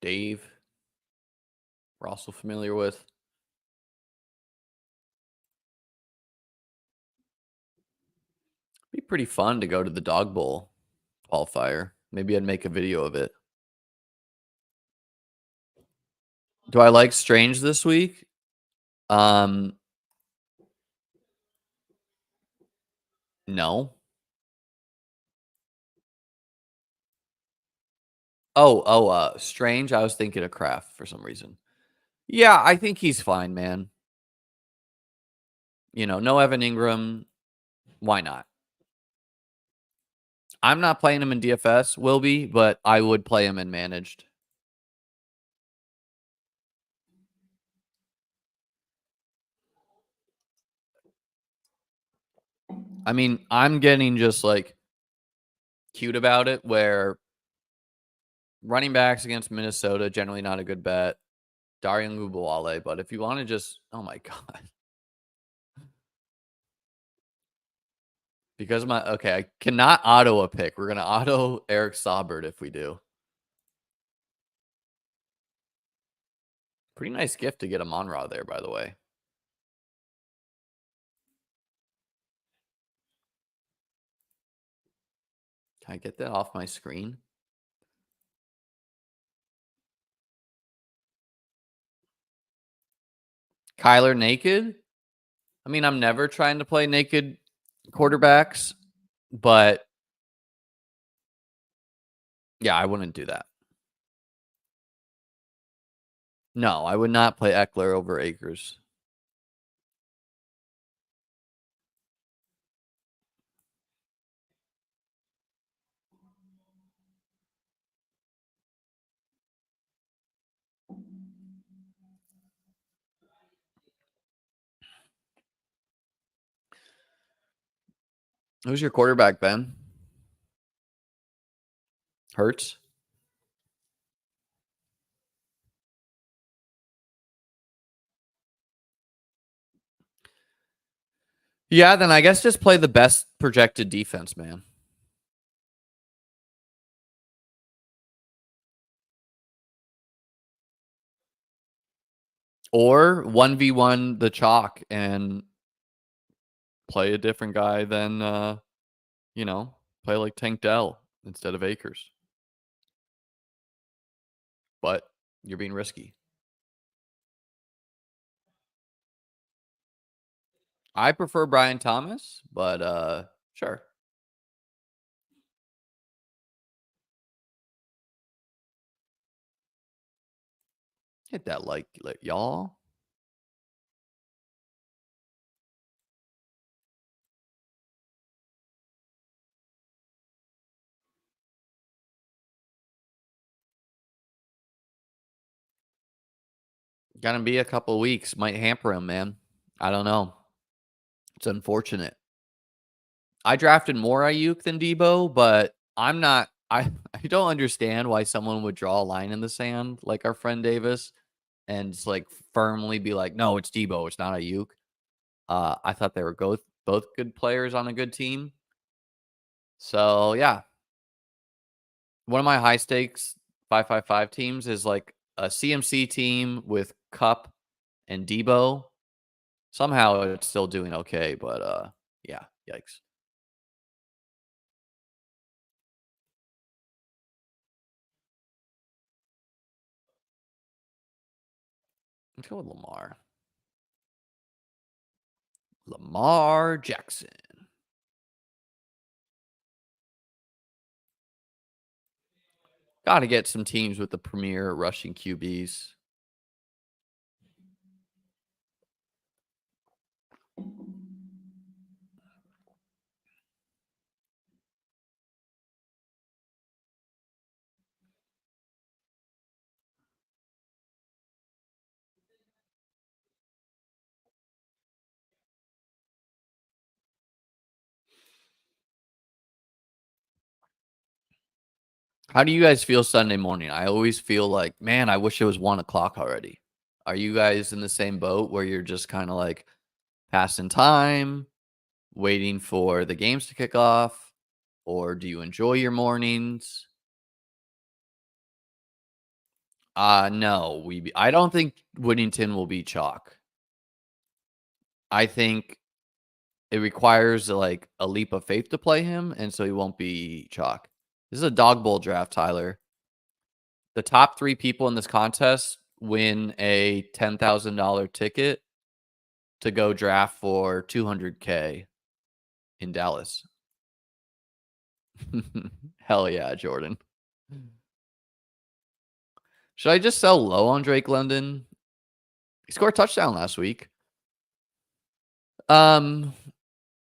Dave. We're also familiar with. Be pretty fun to go to the Dog Bowl qualifier. Maybe I'd make a video of it. Do I like Strange this week? No. Strange. I was thinking of Kraft for some reason. Yeah, I think he's fine, man. No Evan Ingram. Why not? I'm not playing him in DFS, will be, but I would play him in managed. I mean, I'm getting just like cute about it where running backs against Minnesota, generally not a good bet. Darian Gubawale, but if you want to just, oh my God. Because okay, I cannot auto a pick. We're going to auto Eric Saubert if we do. Pretty nice gift to get a Monra there, by the way. Can I get that off my screen? Kyler naked? I mean, I'm never trying to play naked quarterbacks, but yeah, I wouldn't do that. No, I would not play Eckler over Akers. Who's your quarterback, Ben? Hurts? Yeah, then I guess just play the best projected defense, man. Or 1v1 the chalk and play a different guy than, play like Tank Dell instead of Akers. But you're being risky. I prefer Brian Thomas, but sure. Hit that like y'all. Gonna be a couple weeks. Might hamper him, man. I don't know. It's unfortunate. I drafted more Ayuk than Debo, but I'm not. I don't understand why someone would draw a line in the sand like our friend Davis and just like firmly be like, no, it's Debo, it's not Ayuk. I thought they were both good players on a good team. So yeah, one of my high stakes 555 teams is like a CMC team with Cup and Debo. Somehow it's still doing okay, but yeah, yikes. Let's go with Lamar. Lamar Jackson. Got to get some teams with the premier rushing QBs. How do you guys feel Sunday morning? I always feel like, man, I wish it was 1 o'clock already. Are you guys in the same boat where you're just kind of like passing time, waiting for the games to kick off? Or do you enjoy your mornings? No, I don't think Whittington will be chalk. I think it requires like a leap of faith to play him, and so he won't be chalk. This is a dog bowl draft, Tyler. The top 3 people in this contest win a $10,000 ticket to go draft for $200K in Dallas. Hell yeah, Jordan. Should I just sell low on Drake London? He scored a touchdown last week.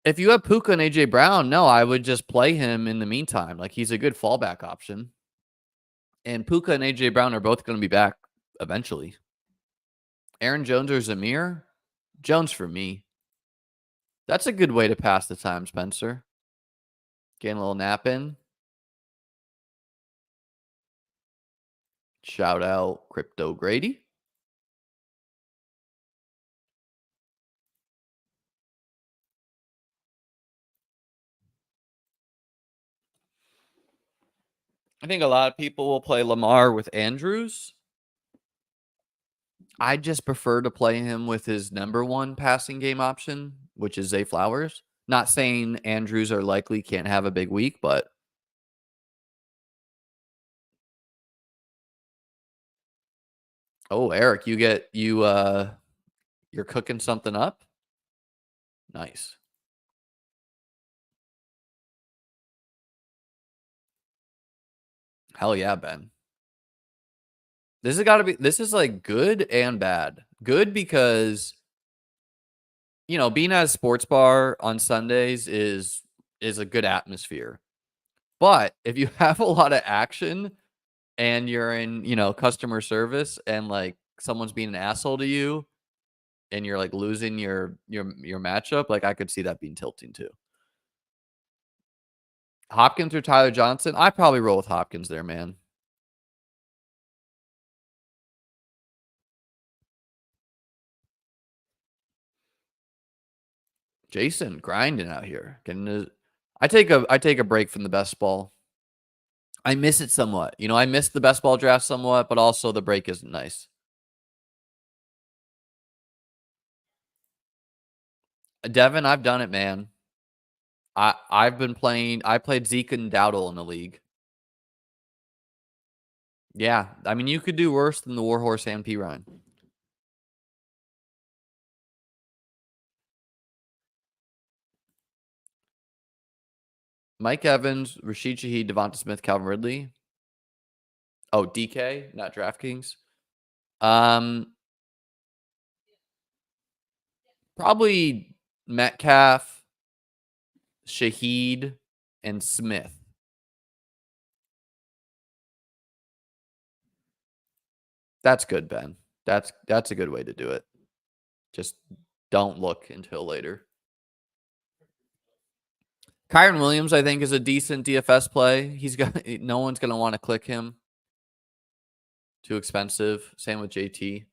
If you have Puka and AJ Brown, no, I would just play him in the meantime. Like he's a good fallback option. And Puka and AJ Brown are both going to be back eventually. Aaron Jones or Zamir? Jones for me. That's a good way to pass the time, Spencer. Getting a little nap in. Shout out Crypto Grady. I think a lot of people will play Lamar with Andrews. I just prefer to play him with his number one passing game option, which is Zay Flowers. Not saying Andrews or likely can't have a big week, but oh, Eric, you're cooking something up? Nice. Hell yeah, Ben. This is like good and bad. Good because being at a sports bar on Sundays is a good atmosphere. But if you have a lot of action and you're in, customer service and like someone's being an asshole to you and you're like losing your matchup, like I could see that being tilting too. Hopkins or Tyler Johnson? I probably roll with Hopkins there, man. Jason grinding out here. I take a break from the best ball. I miss it somewhat. I miss the best ball draft somewhat, but also the break isn't nice. Devin, I've done it, man. I've been playing. I played Zeke and Dowdle in the league. Yeah, I mean, you could do worse than the Warhorse and P Ryan. Mike Evans, Rashid Shaheed, Devonta Smith, Calvin Ridley. Oh, DK, not DraftKings. Um, Probably Metcalf, Shaheed, and Smith. That's good, Ben. That's a good way to do it. Just don't look until later. Kyron Williams, I think, is a decent DFS play. He's got no one's gonna want to click him. Too expensive. Same with JT.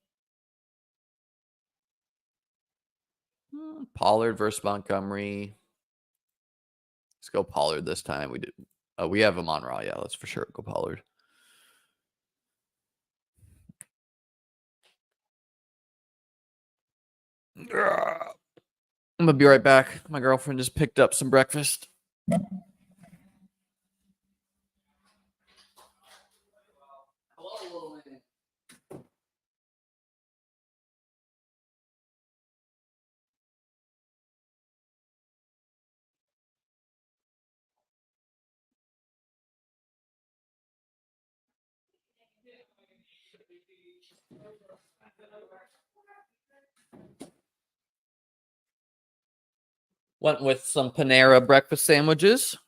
Pollard versus Montgomery. Let's go Pollard this time. We have him on Raw. Yeah, let's for sure go Pollard. I'm gonna be right back. My girlfriend just picked up some breakfast. Went with some Panera breakfast sandwiches.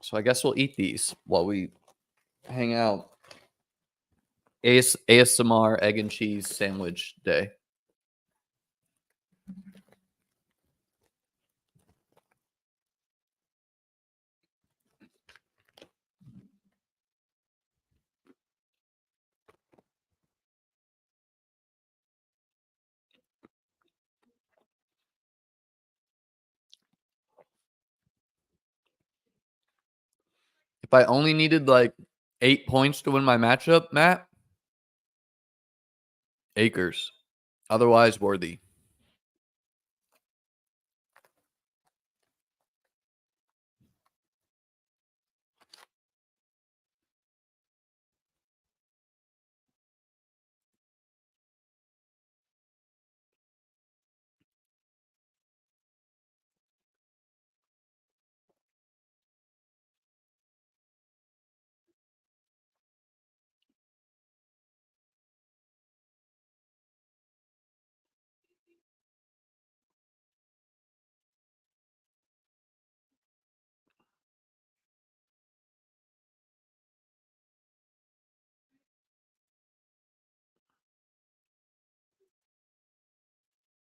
So I guess we'll eat these while we hang out. ASMR egg and cheese sandwich day. If I only needed like 8 points to win my matchup, Matt, Akers. Otherwise, worthy.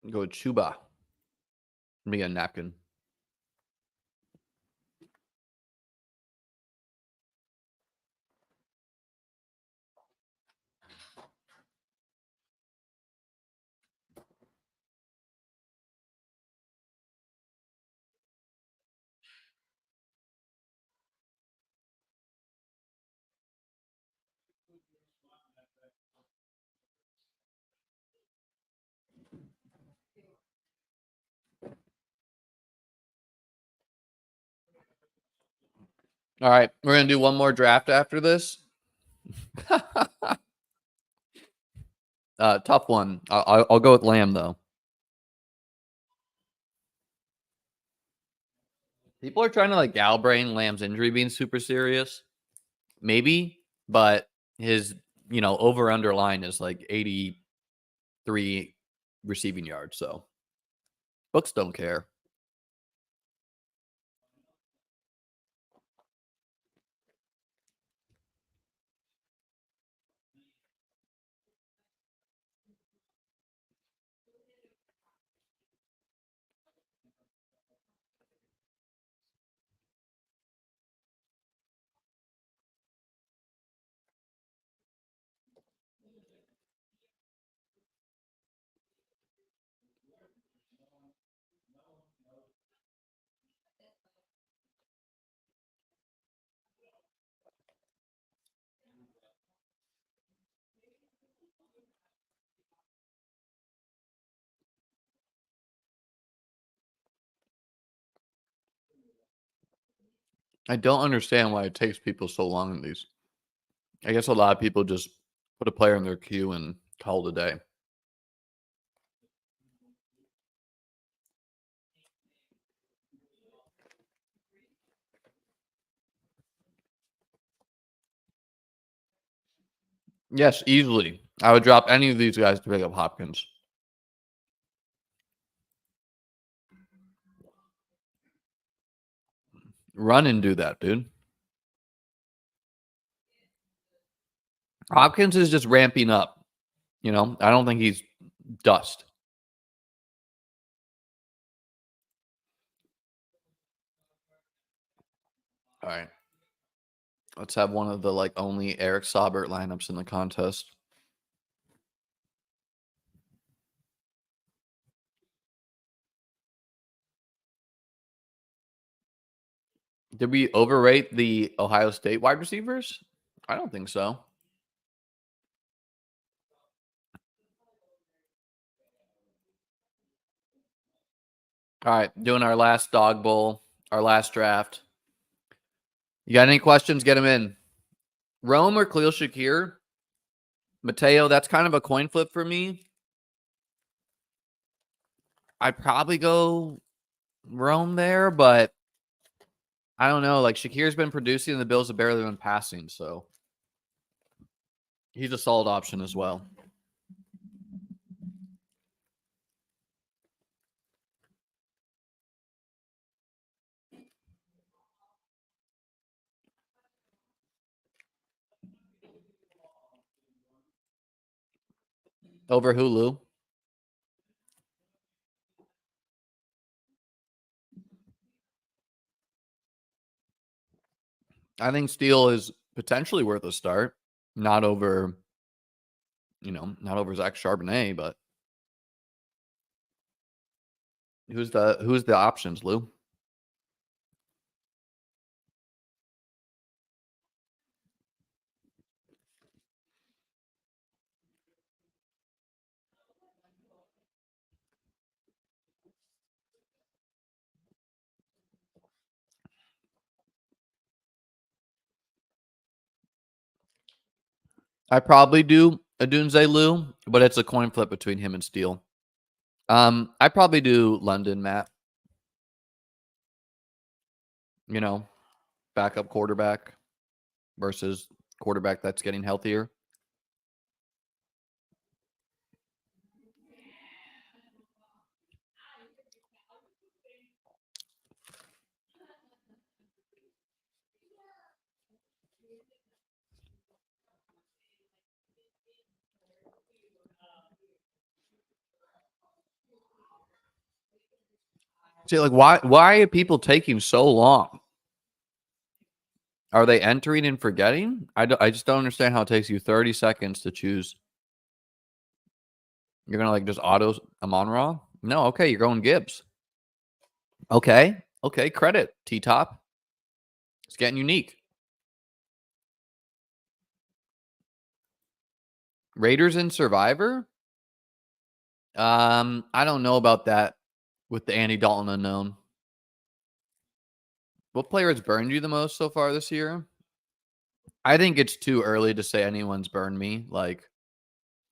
Go with Chuba. Let me get a napkin. All right, we're gonna do one more draft after this. Tough one. I'll go with Lamb though. People are trying to like Galbrain Lamb's injury being super serious. Maybe, but his over underline is like 83 receiving yards. So books don't care. I don't understand why it takes people so long in these. I guess a lot of people just put a player in their queue and call it a day. Yes, easily. I would drop any of these guys to pick up Hopkins. Run and do that, dude. Hopkins is just ramping up. I don't think he's dust. All right. Let's have one of the only Eric Saubert lineups in the contest. Did we overrate the Ohio State wide receivers? I don't think so. All right, doing our last dog bowl, our last draft. You got any questions? Get them in. Rome or Khalil Shakir? Mateo, that's kind of a coin flip for me. I'd probably go Rome there, but I don't know. Shakir's been producing and the Bills have barely been passing, so he's a solid option as well. Over Hulu. I think Steele is potentially worth a start. Not over, not over Zach Charbonnet, but who's the options, Lou? I probably do Adunze Lou, but it's a coin flip between him and Steele. I probably do London, Matt. Backup quarterback versus quarterback that's getting healthier. See, why are people taking so long? Are they entering and forgetting? I just don't understand how it takes you 30 seconds to choose. You're gonna just auto Amon-Ra? No, okay, you're going Gibbs. Okay, credit T-Top. It's getting unique. Raiders in Survivor? I don't know about that with the Andy Dalton unknown. What player has burned you the most so far this year? I think it's too early to say anyone's burned me. Like,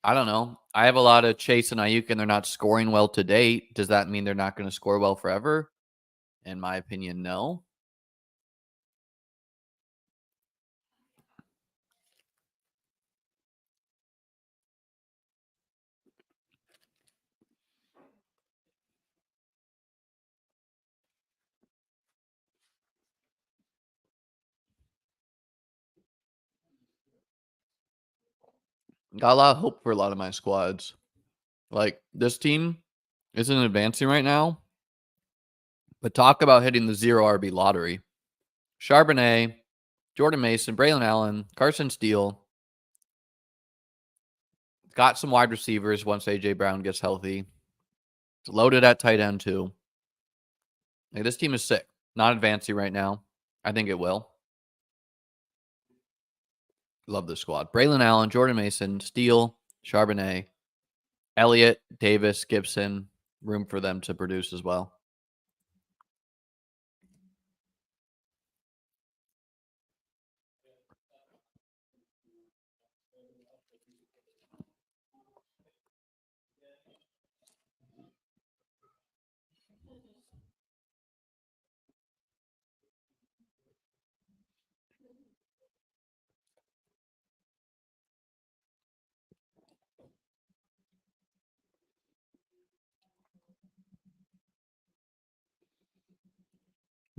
I don't know. I have a lot of Chase and Ayuk, and they're not scoring well to date. Does that mean they're not going to score well forever? In my opinion, no. Got a lot of hope for a lot of my squads. Like, this team isn't advancing right now, but talk about hitting the 0 RB lottery. Charbonnet, Jordan Mason, Braylon Allen, Carson Steele. Got some wide receivers once A.J. Brown gets healthy. It's loaded at tight end, too. Like, this team is sick. Not advancing right now. I think it will. Love this squad. Braylon Allen, Jordan Mason, Steele, Charbonnet, Elliott, Davis, Gibson. Room for them to produce as well.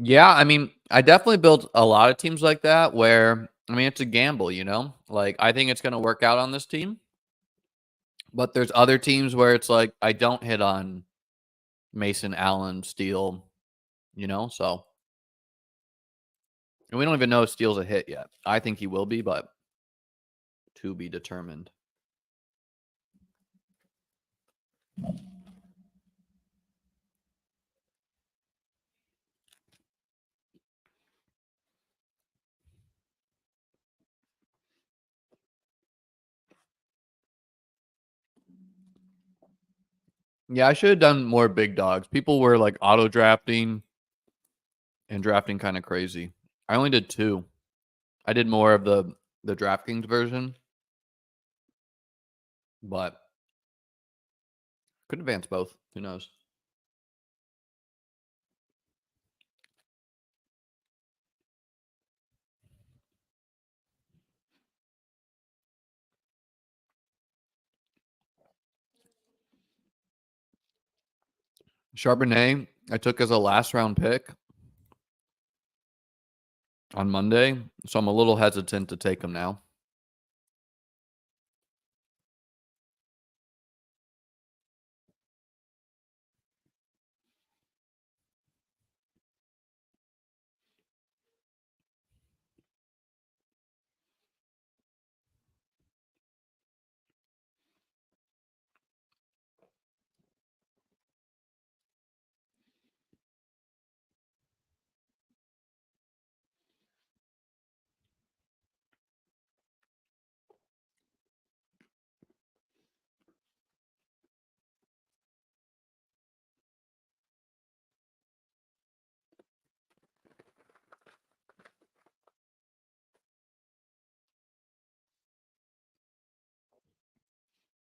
Yeah, I mean, I definitely built a lot of teams like that where, I mean, it's a gamble, you know? Like, I think it's going to work out on this team. But there's other teams where it's like, I don't hit on Mason, Allen, Steele, you know? So, and we don't even know if Steele's a hit yet. I think he will be, but to be determined. Yeah, I should have done more big dogs. People were like auto drafting and drafting kind of crazy. I only did 2. I did more of the DraftKings version, but could advance both. Who knows? Charbonnet, I took as a last round pick on Monday, so I'm a little hesitant to take him now.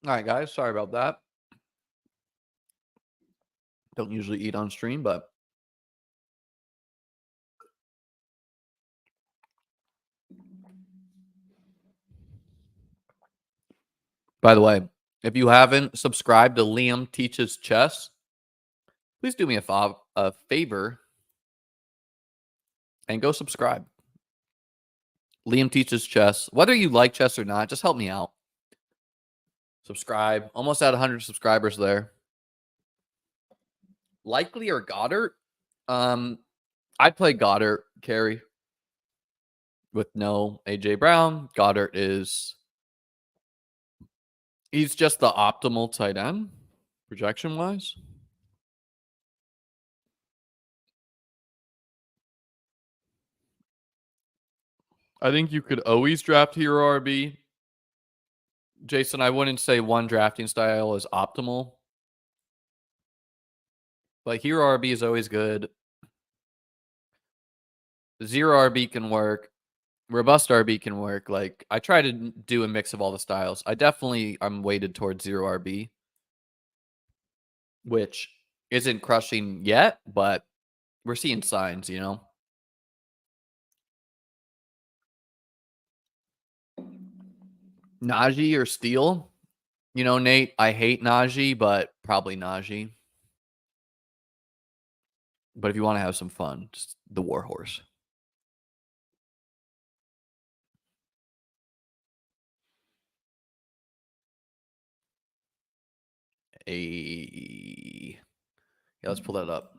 All right, guys. Sorry about that. Don't usually eat on stream, but by the way, if you haven't subscribed to Liam Teaches Chess, please do me a favor and go subscribe. Liam Teaches Chess. Whether you like chess or not, just help me out. Subscribe. Almost at 100 subscribers there. Likely or Goddard? I'd play Goddard carry with no AJ Brown. Goddard he's just the optimal tight end projection wise. I think you could always draft Hero RB. Jason, I wouldn't say one drafting style is optimal, but Hero RB is always good. Zero RB can work. Robust RB can work. Like, I try to do a mix of all the styles. I'm weighted towards zero RB, which isn't crushing yet, but we're seeing signs, you know? Najee or Steele? You know, Nate, I hate Najee, but probably Najee. But if you want to have some fun, just the Warhorse. Yeah, let's pull that up.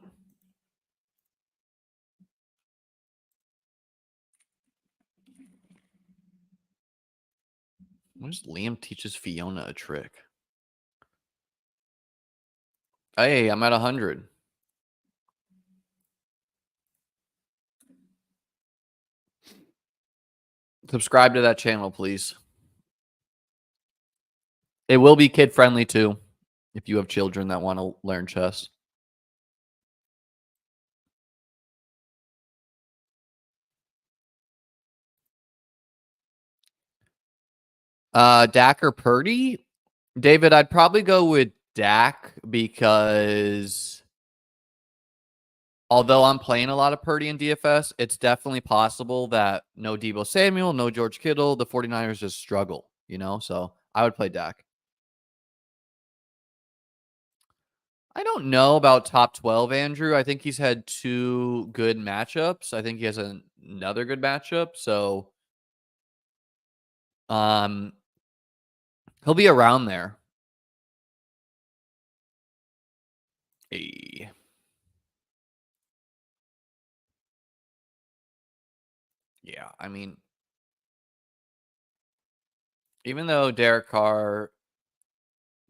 What does Liam teaches Fiona a trick? Hey, I'm at 100. Subscribe to that channel, please. It will be kid friendly too, if you have children that want to learn chess. Dak or Purdy? David, I'd probably go with Dak because although I'm playing a lot of Purdy in DFS, it's definitely possible that no Deebo Samuel, no George Kittle, the 49ers just struggle, you know? So I would play Dak. I don't know about top 12, Andrew. I think he's had 2 good matchups. I think he has another good matchup. So he'll be around there. Hey. Yeah, I mean, even though Derek Carr,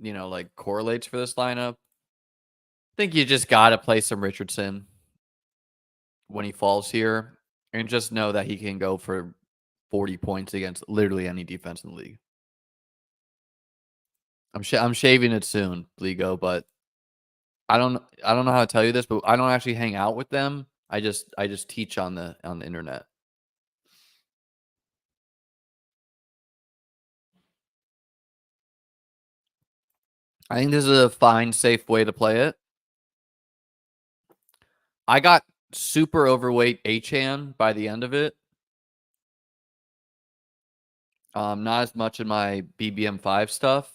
you know, like correlates for this lineup, I think you just got to play some Richardson when he falls here and just know that he can go for 40 points against literally any defense in the league. I'm shaving it soon, Ligo, but I don't know how to tell you this, but I don't actually hang out with them. I just teach on the internet. I think this is a fine, safe way to play it. I got super overweight Achane by the end of it. Not as much in my BBM5 stuff,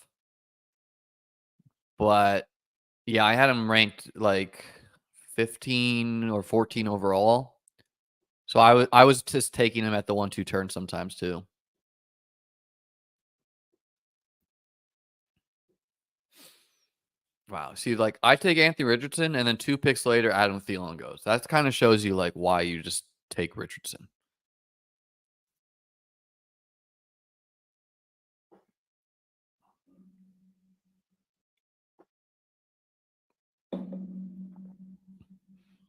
but yeah, I had him ranked like 15 or 14 overall. So I was just taking him at the 1-2 turn sometimes too. Wow. See, like I take Anthony Richardson and then 2 picks later, Adam Thielen goes. That kind of shows you like why you just take Richardson.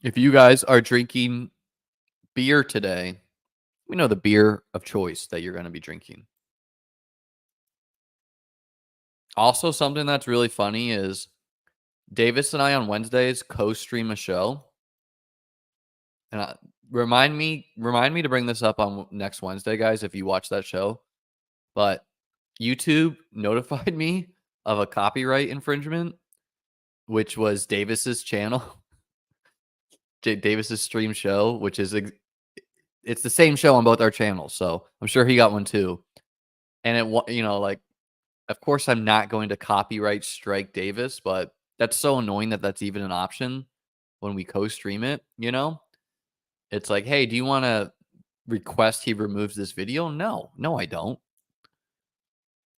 If you guys are drinking beer today, we know the beer of choice that you're going to be drinking. Also, something that's really funny is Davis and I on Wednesdays co-stream a show. And remind me to bring this up on next Wednesday, guys, if you watch that show. But YouTube notified me of a copyright infringement, which was Davis's channel, Davis's stream show, which is it's the same show on both our channels. So I'm sure he got one too. And it, you know, like, of course I'm not going to copyright strike Davis, but that's so annoying that that's even an option when we co-stream it, you know? It's like, hey, do you want to request he removes this video? No, I don't.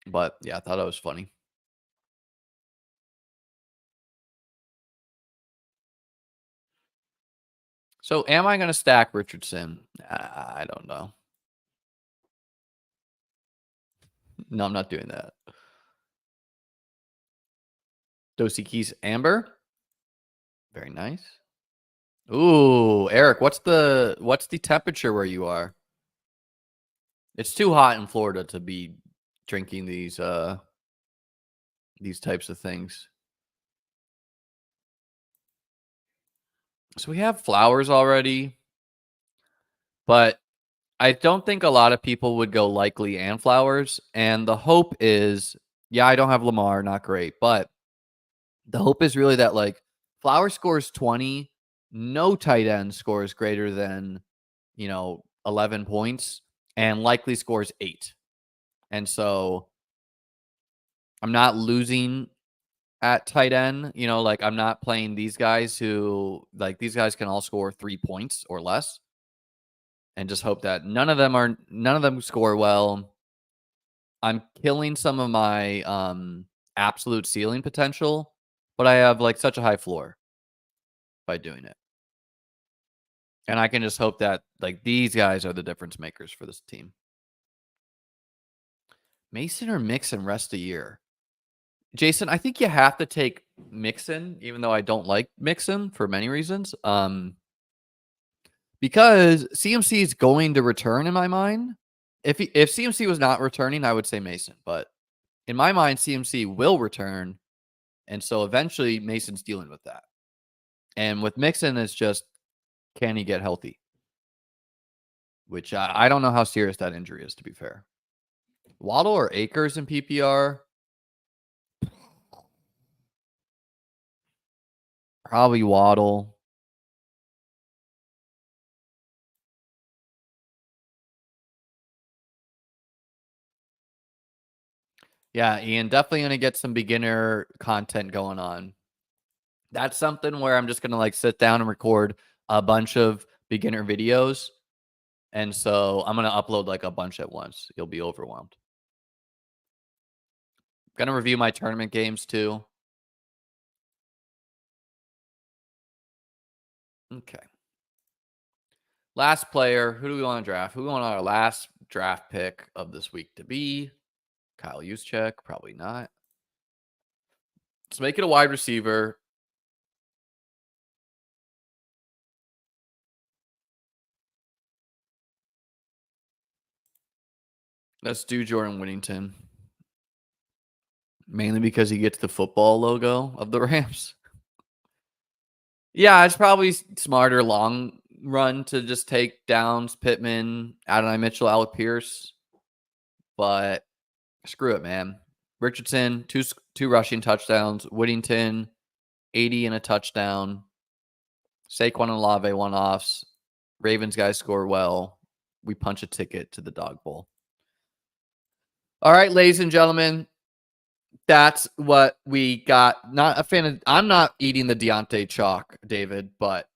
But yeah, I thought that was funny. So am I going to stack Richardson? I don't know. No, I'm not doing that. Dosey Keys Amber. Very nice. Ooh, Eric, what's the temperature where you are? It's too hot in Florida to be drinking these types of things. So we have flowers already. But I don't think a lot of people would go Likely and Flowers. And the hope is, yeah, I don't have Lamar, not great, but the hope is really that like Flowers scores 20, no tight end scores greater than, 11 points, and Likely scores 8. And so I'm not losing at tight end, like I'm not playing these guys who like these guys can all score 3 points or less, and just hope that none of them score well. I'm killing some of my absolute ceiling potential, but I have like such a high floor by doing it. And I can just hope that like these guys are the difference makers for this team. Mason or Mixon rest of the year? Jason, I think you have to take Mixon, even though I don't like Mixon for many reasons. Because CMC is going to return in my mind. If CMC was not returning, I would say Mason. But in my mind, CMC will return. And so eventually Mason's dealing with that. And with Mixon, it's just, can he get healthy? Which I don't know how serious that injury is, to be fair. Waddle or Akers in PPR? Probably Waddle. Yeah, Ian, definitely going to get some beginner content going on. That's something where I'm just going to like sit down and record a bunch of beginner videos. And so I'm going to upload like a bunch at once. You'll be overwhelmed. Going to review my tournament games too. Okay. Last player. Who do we want to draft? Who do we want our last draft pick of this week to be? Kyle Juszczyk? Probably not. Let's make it a wide receiver. Let's do Jordan Whittington. Mainly because he gets the football logo of the Rams. Yeah, it's probably smarter long run to just take Downs, Pittman, Adonai Mitchell, Alec Pierce. But screw it, man. Richardson, two rushing touchdowns. Whittington, 80 and a touchdown. Saquon and Olave one-offs. Ravens guys score well. We punch a ticket to the dog bowl. All right, ladies and gentlemen, that's what we got. Not a fan of. I'm not eating the Deontay chalk, David, but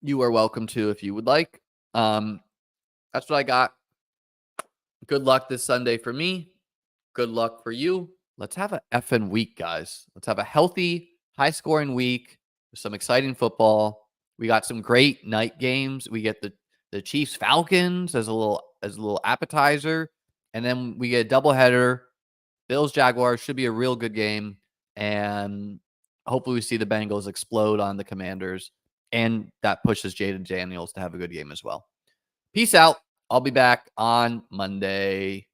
you are welcome to if you would like. That's what I got. Good luck this Sunday for me. Good luck for you. Let's have an effing week, guys. Let's have a healthy, high-scoring week with some exciting football. We got some great night games. We get the Chiefs Falcons as a little appetizer, and then we get a doubleheader. Bills Jaguars should be a real good game, and hopefully we see the Bengals explode on the Commanders, and that pushes Jaden Daniels to have a good game as well. Peace out. I'll be back on Monday.